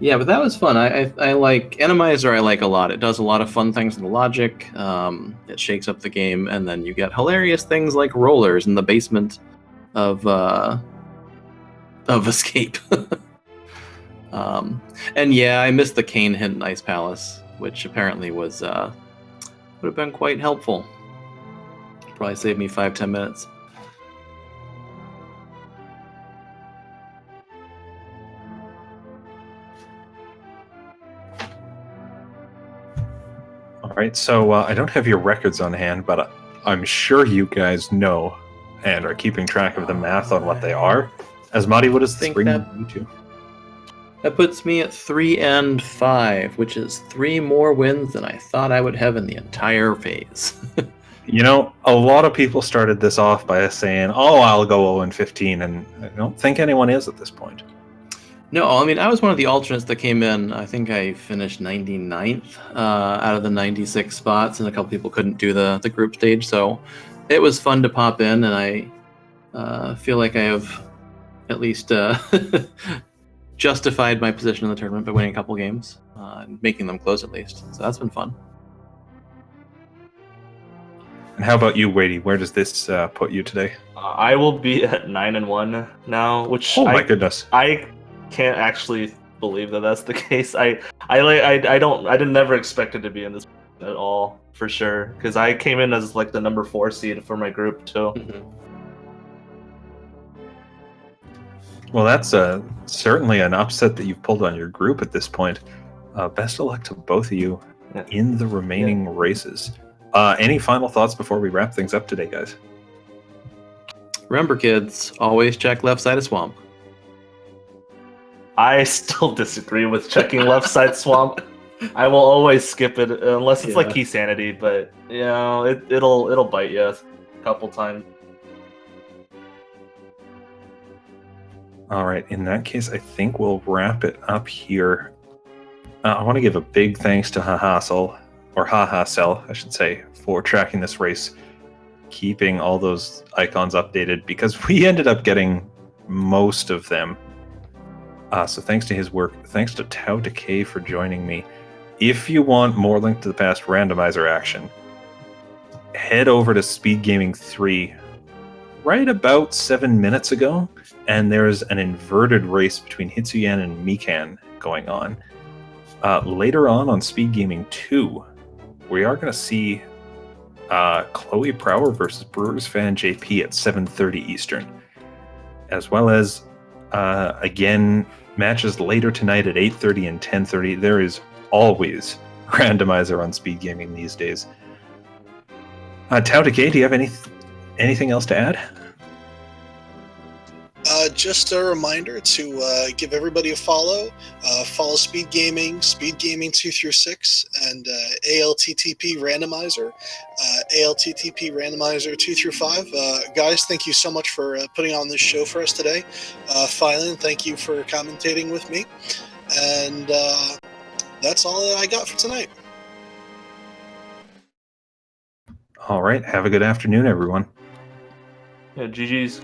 Yeah, but that was fun. I like Randomizer. I like a lot. It does a lot of fun things in the logic. It shakes up the game, and then you get hilarious things like rollers in the basement of Escape. And yeah, I missed the Cane hint in Ice Palace, which apparently was would have been quite helpful. Probably saved me 5-10 minutes. All right, so I don't have your records on hand, but I'm sure you guys know and are keeping track of the math on what they are. Asmadi, what does this bring you to? That puts me at 3-5, which is 3 more wins than I thought I would have in the entire phase. A lot of people started this off by saying, "Oh, I'll go 0-15," and I don't think anyone is at this point. No, I mean, I was one of the alternates that came in. I think I finished 99th out of the 96 spots, and a couple people couldn't do the group stage, so it was fun to pop in, and I feel like I have at least justified my position in the tournament by winning a couple games and making them close at least. So that's been fun. And how about you, Weighty? Where does this put you today? I will be at 9-1 now, which Oh my goodness! I can't actually believe that that's the case. I didn't never expected to be in this at all, for sure, because I came in as like the number 4 seed for my group too. Well, that's certainly an upset that you've pulled on your group at this point. Best of luck to both of you in the remaining races. Any final thoughts before we wrap things up today, guys? Remember, kids, always check left side of swamp. I still disagree with checking left side swamp. I will always skip it unless it's like key sanity, but you know it'll bite you a couple times. All right, in that case, I think we'll wrap it up here. I want to give a big thanks to Hahasel, or Hahasel, I should say, for tracking this race, keeping all those icons updated, because we ended up getting most of them. So thanks to his work. Thanks to Tau Decay for joining me. If you want more Link to the Past randomizer action, head over to Speed Gaming 3 right about 7 minutes ago, and there's an inverted race between Hitsuyan and Mikan going on. Later on Speed Gaming 2, we are going to see Chloe Prower versus Brewers Fan JP at 7:30 Eastern, as well as again matches later tonight at 8:30 and 10:30. There is always randomizer on Speed Gaming these days. Tau Decay, do you have anything else to add? Just a reminder to give everybody a follow. Follow Speed Gaming 2 through 6, and ALTTP Randomizer, ALTTP Randomizer 2 through 5. Guys, thank you so much for putting on this show for us today. Phylan, thank you for commentating with me. And that's all that I got for tonight. All right, have a good afternoon, everyone. Yeah, GG's.